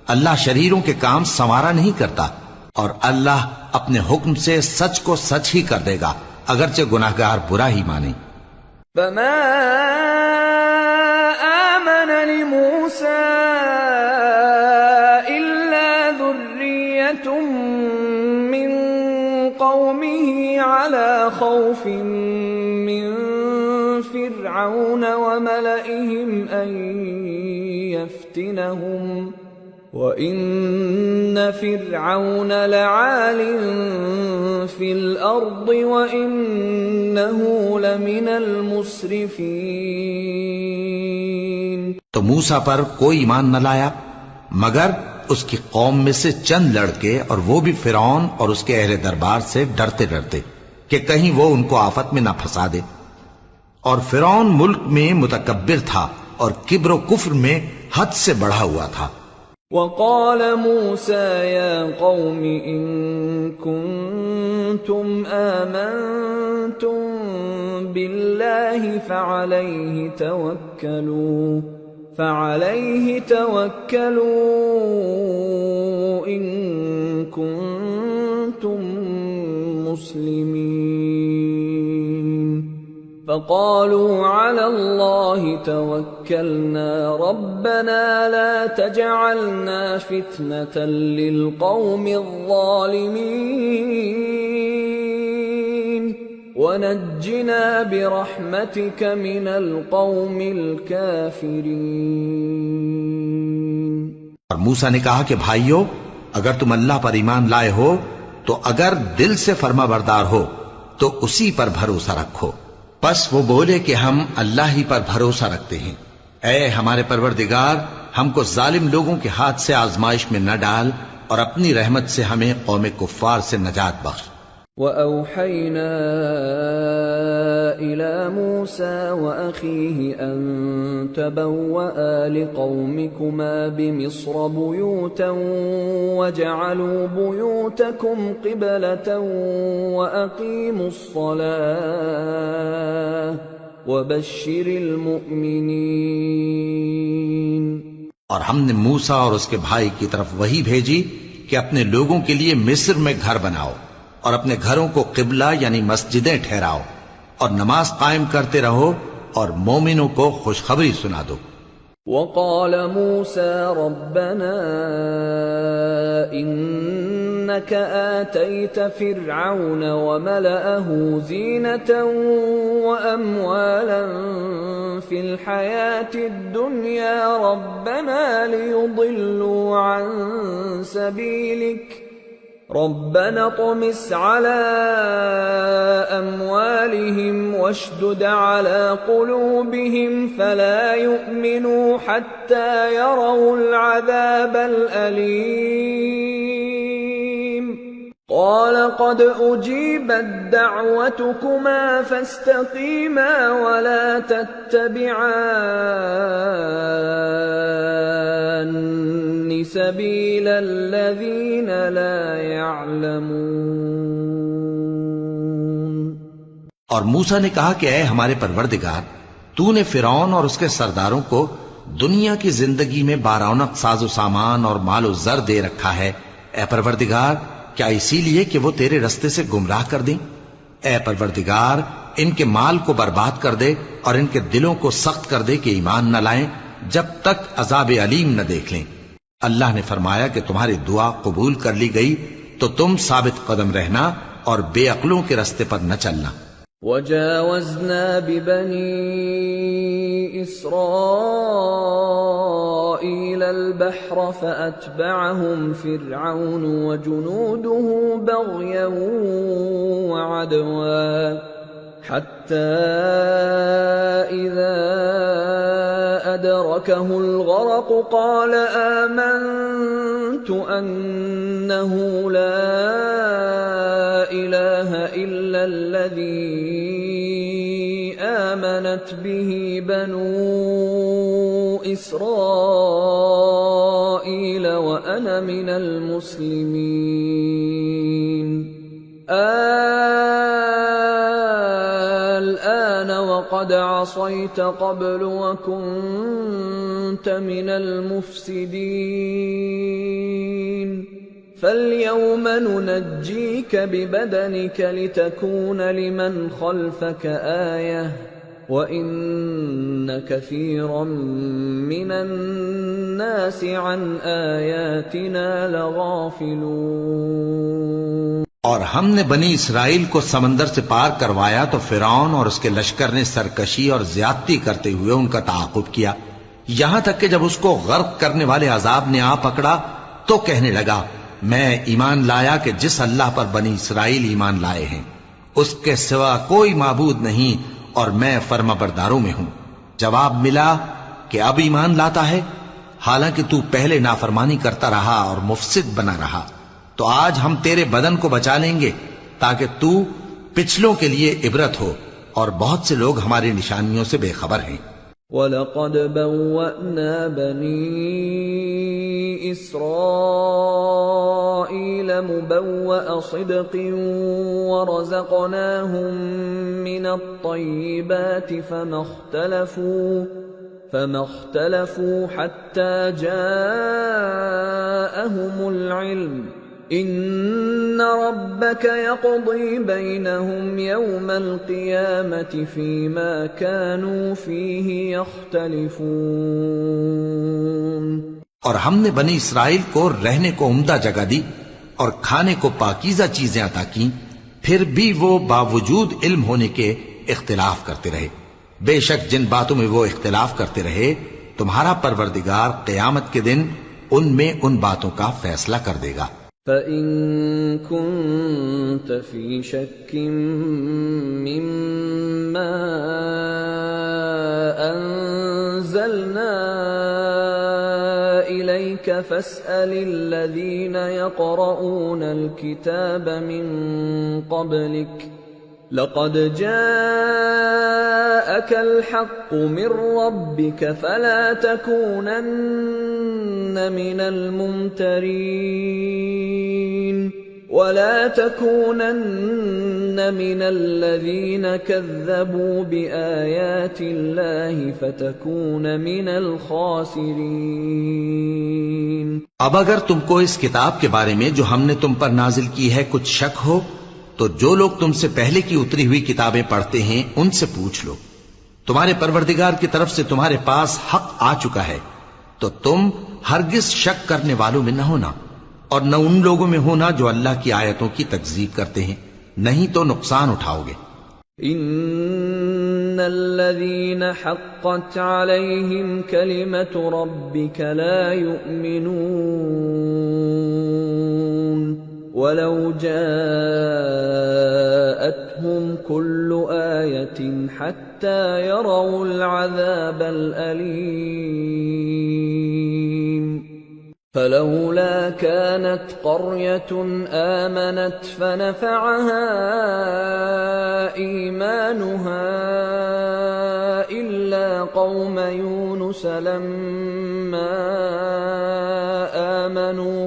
اللہ شریروں کے کام سنوارا نہیں کرتا، اور اللہ اپنے حکم سے سچ کو سچ ہی کر دے گا، اگرچہ گناہگار برا ہی مانے۔ فما آمن لموسى إلا ذرية من قومه على خوف من فرعون وملئهم أن يفتنهم وَإِنَّ فِرْعَوْنَ لَعَالٍ فِي الْأَرْضِ وَإِنَّهُ لَمِنَ الْمُسْرِفِينَ۔ تو موسیٰ پر کوئی ایمان نہ لایا مگر اس کی قوم میں سے چند لڑکے، اور وہ بھی فرعون اور اس کے اہل دربار سے ڈرتے ڈرتے کہ کہیں وہ ان کو آفت میں نہ پھنسا دے۔ اور فرعون ملک میں متکبر تھا اور کبر و کفر میں حد سے بڑھا ہوا تھا۔ وقال موسى يا قوم إن كنتم آمنتم بالله فعليه توكلوا إن كنتم مسلمين۔ فقالوا على الله توكلنا ربنا لا تجعلنا فتنة للقوم الظالمين ونجنا برحمتك من القوم الكافرين۔ اور موسیٰ نے کہا کہ بھائیو، اگر تم اللہ پر ایمان لائے ہو تو اگر دل سے فرما بردار ہو تو اسی پر بھروسہ رکھو۔ پس وہ بولے کہ ہم اللہ ہی پر بھروسہ رکھتے ہیں۔ اے ہمارے پروردگار، ہم کو ظالم لوگوں کے ہاتھ سے آزمائش میں نہ ڈال، اور اپنی رحمت سے ہمیں قوم کفار سے نجات بخش۔ وَأَوْحَيْنَا إِلَى مُوسَى وَأَخِيهِ أَن تَبَوَّآ لِقَوْمِكُمَا بِمِصْرَ بُيُوتًا وَاجْعَلُوا بُيُوتَكُمْ قِبْلَةً وَأَقِيمُوا الصَّلَاةَ وَبَشِّرِ الْمُؤْمِنِينَ۔ اور ہم نے موسیٰ اور اس کے بھائی کی طرف وحی بھیجی کہ اپنے لوگوں کے لیے مصر میں گھر بناؤ، اور اپنے گھروں کو قبلہ یعنی مسجدیں ٹھہراؤ، اور نماز قائم کرتے رہو، اور مومنوں کو خوشخبری سنا دو۔ وقال موسى ربنا إنك آتيت فرعون وملأه زينة وأموالا في الحياة الدنيا ربنا ليضلوا عن سبيلك ربنا اطمس على أموالهم واشدد على قلوبهم فلا يؤمنوا حتى يروا العذاب الأليم قال قد أجيبت دعوتكما فاستقيما ولا تتبعان سبيل الذين لا يعلمون۔ اور موسیٰ نے کہا کہ اے ہمارے پروردگار، تو نے فرعون اور اس کے سرداروں کو دنیا کی زندگی میں بارونق ساز و سامان اور مال و زر دے رکھا ہے، اے پروردگار کیا اسی لیے کہ وہ تیرے رستے سے گمراہ کر دیں؟ اے پروردگار ان کے مال کو برباد کر دے اور ان کے دلوں کو سخت کر دے کہ ایمان نہ لائیں جب تک عذاب علیم نہ دیکھ لیں۔ اللہ نے فرمایا کہ تمہاری دعا قبول کر لی گئی تو تم ثابت قدم رہنا اور بے عقلوں کے رستے پر نہ چلنا۔ وَجَاوَزْنَا بِبَنِي إِسْرَائِيلَ الْبَحْرَ فَأَتْبَعَهُمْ فِرْعَوْنُ وَجُنُودُهُ بَغْيًا وَعَدْوًا حَتَّى إِذَا أَدْرَكَهُ الْغَرَقُ قَالَ آمَنْتُ أَنَّهُ لَا إِلَهَ إِلَّا الَّذِي آمنت به بنو إسرائيل وأنا من المسلمين الآن وقد عصيت قبل وكنت من المفسدين فاليوم ننجيك ببدنك لتكون لمن خلفك آية وَإِنَّ كَثِيرًا مِّنَ النَّاسِ عَنْ آيَاتِنَا لَغَافِلُونَ۔ اور ہم نے بنی اسرائیل کو سمندر سے پار کروایا تو فرعون اور اس کے لشکر نے سرکشی اور زیادتی کرتے ہوئے ان کا تعاقب کیا، یہاں تک کہ جب اس کو غرق کرنے والے عذاب نے آ پکڑا تو کہنے لگا میں ایمان لایا کہ جس اللہ پر بنی اسرائیل ایمان لائے ہیں اس کے سوا کوئی معبود نہیں اور میں فرما برداروں میں ہوں۔ جواب ملا کہ اب ایمان لاتا ہے حالانکہ تو پہلے نافرمانی کرتا رہا اور مفسد بنا رہا، تو آج ہم تیرے بدن کو بچا لیں گے تاکہ تو پچھلوں کے لیے عبرت ہو، اور بہت سے لوگ ہماری نشانیوں سے بے خبر ہیں۔ وَلَقَدْ بَوَّأْنَا بَنِي إِسْرَائِيلَ مُبَوَّأَ صِدْقٍ وَرَزَقْنَاهُم مِّنَ الطَّيِّبَاتِ فَمَا اخْتَلَفُوا حَتَّى جَاءَهُمُ الْعِلْمُ إِنَّ رَبَّكَ يَقْضِي بَيْنَهُمْ يَوْمَ الْقِيَامَةِ فِيمَا كَانُوا فِيهِ يَخْتَلِفُونَ۔ اور ہم نے بنی اسرائیل کو رہنے کو عمدہ جگہ دی اور کھانے کو پاکیزہ چیزیں عطا کیں، پھر بھی وہ باوجود علم ہونے کے اختلاف کرتے رہے۔ بے شک جن باتوں میں وہ اختلاف کرتے رہے تمہارا پروردگار قیامت کے دن ان میں ان باتوں کا فیصلہ کر دے گا۔ فَإِن كُنتَ فِي شَكٍّ مِّمَّا أَنزَلْنَا إِلَيْكَ فَاسْأَلِ الَّذِينَ يَقْرَؤُونَ الْكِتَابَ مِن قَبْلِكَ لَقَدْ جَاءَكَ الْحَقُّ مِن رَّبِّكَ فَلَا تَكُونَنَّ مِنَ الْمُمْتَرِينَ وَلَا تَكُونَنَّ مِنَ الَّذِينَ كَذَّبُوا بِآيَاتِ اللَّهِ فَتَكُونَ مِنَ الْخَاسِرِينَ۔ اب اگر تم کو اس کتاب کے بارے میں جو ہم نے تم پر نازل کی ہے کچھ شک ہو تو جو لوگ تم سے پہلے کی اتری ہوئی کتابیں پڑھتے ہیں ان سے پوچھ لو، تمہارے پروردگار کی طرف سے تمہارے پاس حق آ چکا ہے تو تم ہرگز شک کرنے والوں میں نہ ہونا، اور نہ ان لوگوں میں ہونا جو اللہ کی آیتوں کی تکذیب کرتے ہیں، نہیں تو نقصان اٹھاؤ گے۔ ان الذين حقت عليهم كلمة ربك لا يؤمنون ولو جاءتهم كل آية حتى يروا العذاب الأليم فلولا كانت قرية آمنت فنفعها إيمانها إلا قوم يونس لما آمنوا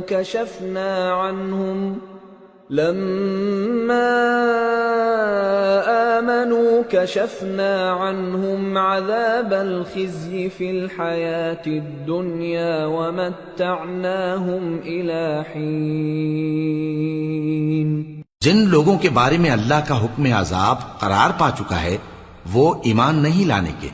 كشفنا عنهم عذاب الخزي في الحياة الدنيا ومتعناهم إلى حين۔ جن لوگوں کے بارے میں اللہ کا حکم عذاب قرار پا چکا ہے وہ ایمان نہیں لانے کے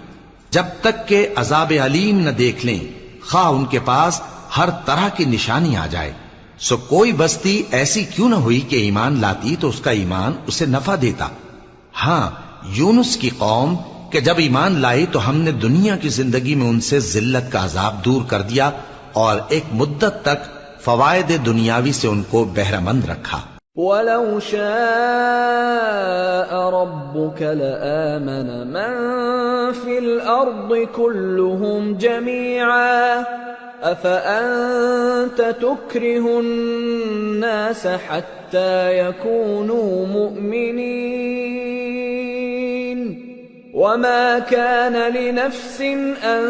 جب تک کہ عذاب علیم نہ دیکھ لیں، خواہ ان کے پاس ہر طرح کی نشانی آ جائے۔ سو کوئی بستی ایسی کیوں نہ ہوئی کہ ایمان لاتی تو اس کا ایمان اسے نفع دیتا۔ ہاں، یونس کی قوم کہ جب ایمان لائی تو ہم نے دنیا کی زندگی میں ان سے ذلت کا عذاب دور کر دیا اور ایک مدت تک فوائد دنیاوی سے ان کو بہرہ مند رکھا۔ وَلَوْ شَاءَ رَبُّكَ لَآمَنَ مَن فِي الْأَرْضِ كُلُّهُمْ جَمِيعًا أَفَأَنْتَ تُكْرِهُ النَّاسَ حَتَّى يَكُونُوا مُؤْمِنِينَ وما كان لنفس أن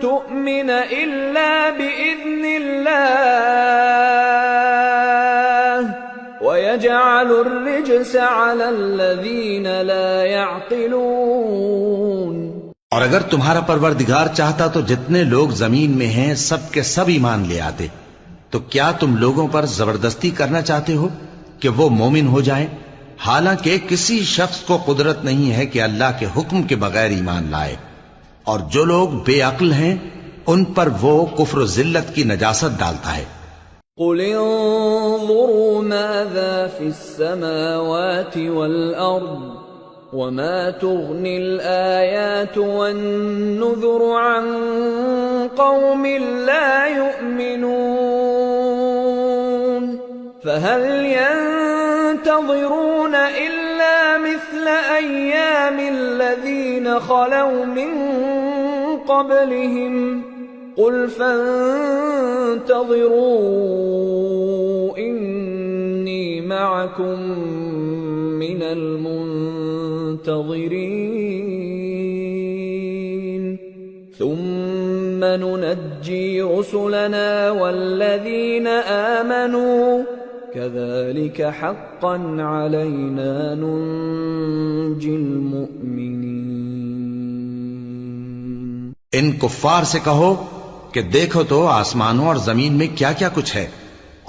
تؤمن إلا بإذن الله ويجعل الرجس على الذين لا يعقلون۔ اور اگر تمہارا پروردگار چاہتا تو جتنے لوگ زمین میں ہیں سب کے سب ایمان لے آتے، تو کیا تم لوگوں پر زبردستی کرنا چاہتے ہو کہ وہ مومن ہو جائیں؟ حالانکہ کسی شخص کو قدرت نہیں ہے کہ اللہ کے حکم کے بغیر ایمان لائے، اور جو لوگ بے عقل ہیں ان پر وہ کفر و ذلت کی نجاست ڈالتا ہے۔ قل انظروا ماذا في السماوات والأرض وما تغني الآيات والنذر عن قوم لا يؤمنون فهل ينتظرون إلا مثل أيام الذين خلوا من قبلهم قل فانتظروا إني معكم من المنتظرين ثم ننجي رسلنا والذين آمنوا كذلك حقا علينا ننجي المؤمنين۔ ان کفار سے کہو کہ دیکھو تو آسمانوں اور زمین میں کیا کیا کچھ ہے،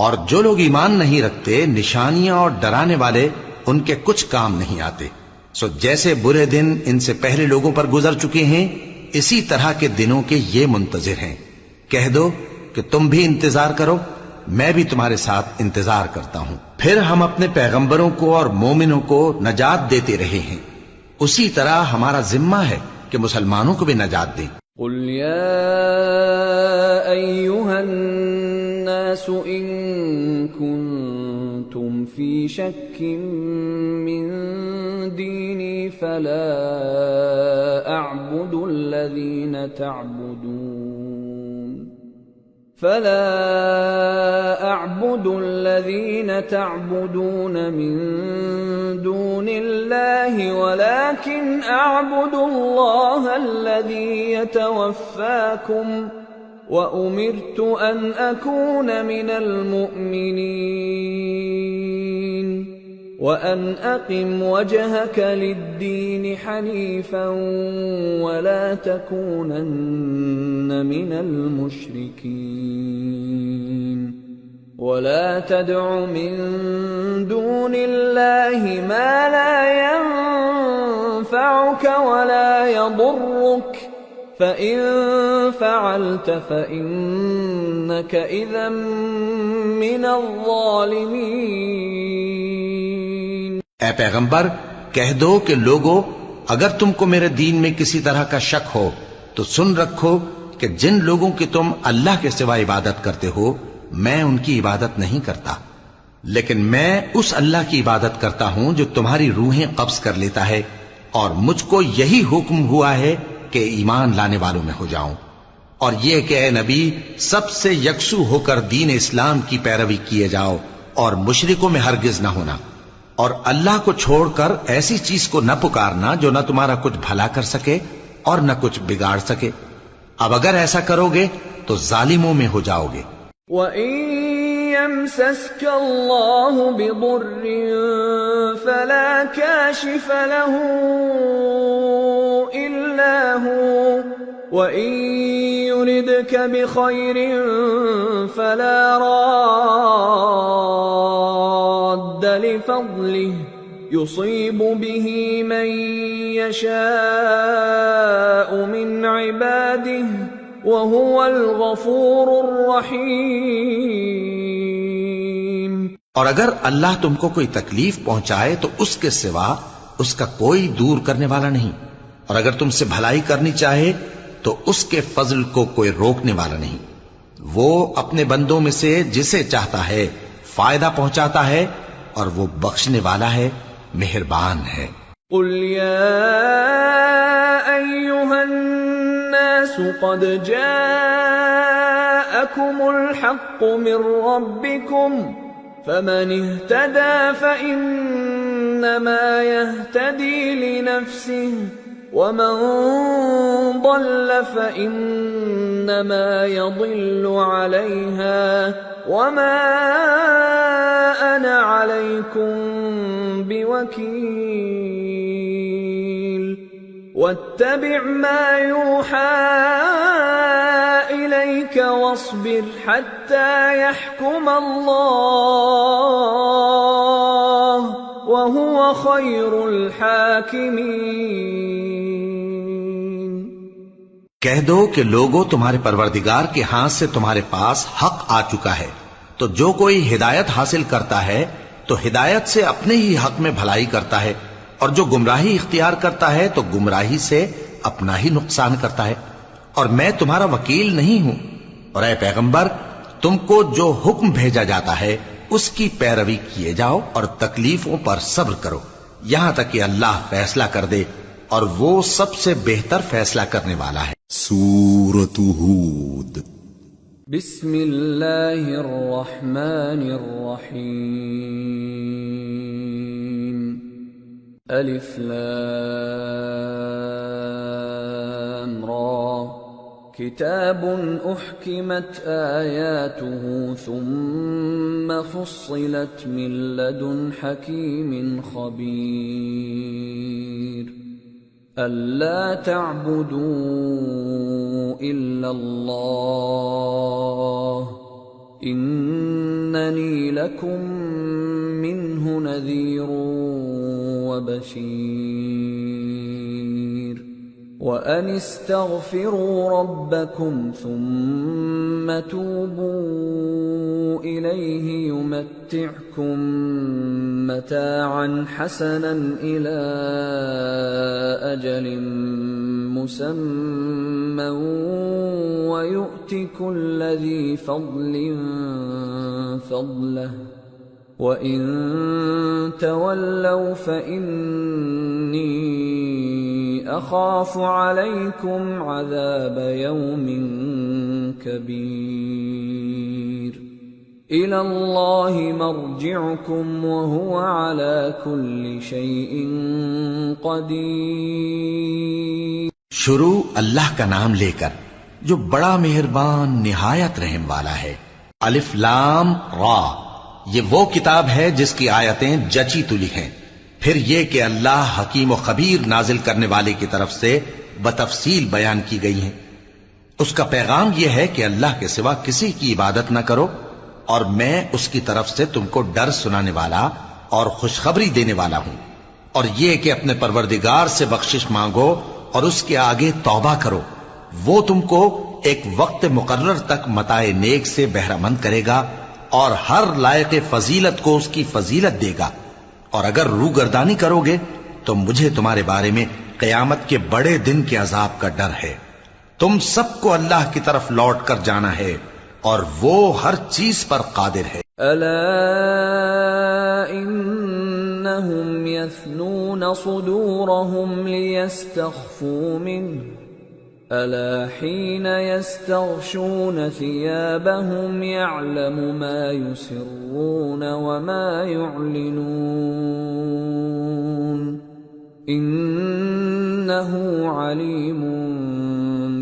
اور جو لوگ ایمان نہیں رکھتے نشانیاں اور ڈرانے والے ان کے کچھ کام نہیں آتے، سو جیسے برے دن ان سے پہلے لوگوں پر گزر چکے ہیں اسی طرح کے دنوں کے یہ منتظر ہیں۔ کہہ دو کہ تم بھی انتظار کرو، میں بھی تمہارے ساتھ انتظار کرتا ہوں، پھر ہم اپنے پیغمبروں کو اور مومنوں کو نجات دیتے رہے ہیں، اسی طرح ہمارا ذمہ ہے کہ مسلمانوں کو بھی نجات دیں۔ قل يا أيها الناس إن كنتم في شك من ديني فلا أعبد الذين تعبدون من دون الله ولكن أعبد الله الذي يتوفاكم وأمرت أن أكون من المؤمنين وأن أقم وجهك للدين حنيفا ولا تكونن من المشركين ولا تدع من دون الله ما لا ينفعك ولا يضرك فإن فعلت فإنك إذا من الظالمين۔ اے پیغمبر کہہ دو کہ لوگو اگر تم کو میرے دین میں کسی طرح کا شک ہو تو سن رکھو کہ جن لوگوں کی تم اللہ کے سوا عبادت کرتے ہو میں ان کی عبادت نہیں کرتا، لیکن میں اس اللہ کی عبادت کرتا ہوں جو تمہاری روحیں قبض کر لیتا ہے، اور مجھ کو یہی حکم ہوا ہے کہ ایمان لانے والوں میں ہو جاؤں، اور یہ کہ اے نبی سب سے یکسو ہو کر دین اسلام کی پیروی کیے جاؤ اور مشرکوں میں ہرگز نہ ہونا، اور اللہ کو چھوڑ کر ایسی چیز کو نہ پکارنا جو نہ تمہارا کچھ بھلا کر سکے اور نہ کچھ بگاڑ سکے، اب اگر ایسا کرو گے تو ظالموں میں ہو جاؤ گے۔ وَإِن يَمْسَسْكَ اللَّهُ بِضُرٍّ فَلَا كَاشِفَ لَهُ إِلَّا هُوَ وَإِن يُرِدْكَ بِخَيْرٍ فَلَا رَادَّ لِفَضْلِهِ يُصِيبُ بِهِ مَن يَشَاءُ مِنْ عِبَادِهِ وَهُوَ الْغَفُورُ الرَّحِيمُ۔ اور اگر اللہ تم کو کوئی تکلیف پہنچائے تو اس کے سوا اس کا کوئی دور کرنے والا نہیں، اور اگر تم سے بھلائی کرنی چاہے تو اس کے فضل کو کوئی روکنے والا نہیں، وہ اپنے بندوں میں سے جسے چاہتا ہے فائدہ پہنچاتا ہے اور وہ بخشنے والا ہے، مہربان ہے۔ قل يا أيها الناس قد جاءكم الحق من ربكم فمن اهتدى فإن فإنما يهتدي لنفسه ومن ضل فإنما يضل عليها وما أنا عليكم بوكيل واتبع ما يوحى إليك واصبر حتى يحكم الله وهو خير الحاكمين۔ کہہ دو کہ لوگو تمہارے پروردگار کے ہاتھ سے تمہارے پاس حق آ چکا ہے، تو جو کوئی ہدایت حاصل کرتا ہے تو ہدایت سے اپنے ہی حق میں بھلائی کرتا ہے، اور جو گمراہی اختیار کرتا ہے تو گمراہی سے اپنا ہی نقصان کرتا ہے، اور میں تمہارا وکیل نہیں ہوں۔ اور اے پیغمبر، تم کو جو حکم بھیجا جاتا ہے اس کی پیروی کیے جاؤ اور تکلیفوں پر صبر کرو یہاں تک کہ اللہ فیصلہ کر دے، اور وہ سب سے بہتر فیصلہ کرنے والا ہے۔ سورة هود۔ بسم اللہ الرحمن الرحیم۔ الف لام را کتاب احکمت آیاته ثم فصلت من لدن حکیم خبیر أَلَّا تَعْبُدُوا إِلَّا اللَّهَ إِنَّنِي لَكُمْ مِنْهُ نَذِيرٌ وَبَشِيرٌ وَأَنِ اسْتَغْفِرُوا رَبَّكُمْ ثُمَّ تُوبُوا إِلَيْهِ يُمَتِّعْكُمْ مَتَاعًا حَسَنًا إِلَى أَجَلٍ مُّسَمًّى وَيُؤْتِ كُلَّ ذِي فَضْلٍ فَضْلَهُ وَإِن تَوَلَّوْا فَإِنِّي أَخَافُ عَلَيْكُمْ عَذَابَ يَوْمٍ كَبِيرٍ إِلَى اللَّهِ مَرْجِعُكُمْ وَهُوَ عَلَى كُلِّ شَيْءٍ قَدِيرٌ۔ شروع اللہ کا نام لے کر جو بڑا مہربان نہایت رحم والا ہے۔ الف لام را، یہ وہ کتاب ہے جس کی آیتیں جچی تلی ہیں، پھر یہ کہ اللہ حکیم و خبیر نازل کرنے والے کی طرف سے بتفصیل بیان کی گئی ہیں۔ اس کا پیغام یہ ہے کہ اللہ کے سوا کسی کی عبادت نہ کرو، اور میں اس کی طرف سے تم کو ڈر سنانے والا اور خوشخبری دینے والا ہوں، اور یہ کہ اپنے پروردگار سے بخشش مانگو اور اس کے آگے توبہ کرو، وہ تم کو ایک وقت مقرر تک متاع نیک سے بہرہ مند کرے گا، اور ہر لائق فضیلت کو اس کی فضیلت دے گا، اور اگر روگردانی کرو گے تو مجھے تمہارے بارے میں قیامت کے بڑے دن کے عذاب کا ڈر ہے۔ تم سب کو اللہ کی طرف لوٹ کر جانا ہے، اور وہ ہر چیز پر قادر ہے۔ الا انہم یثنون صدورہم لیستخفوا منہ الا حین یستغشون ثیابہم یعلم ما یسرون وما یعلنون انہ علیم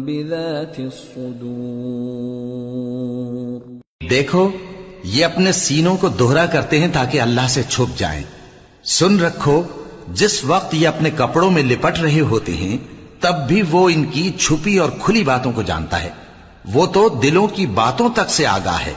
بذات الصدور۔ دیکھو، یہ اپنے سینوں کو دوہرا کرتے ہیں تاکہ اللہ سے چھپ جائیں۔ سن رکھو، جس وقت یہ اپنے کپڑوں میں لپٹ رہے ہوتے ہیں تب بھی وہ ان کی چھپی اور کھلی باتوں کو جانتا ہے، وہ تو دلوں کی باتوں تک سے آگاہ ہے۔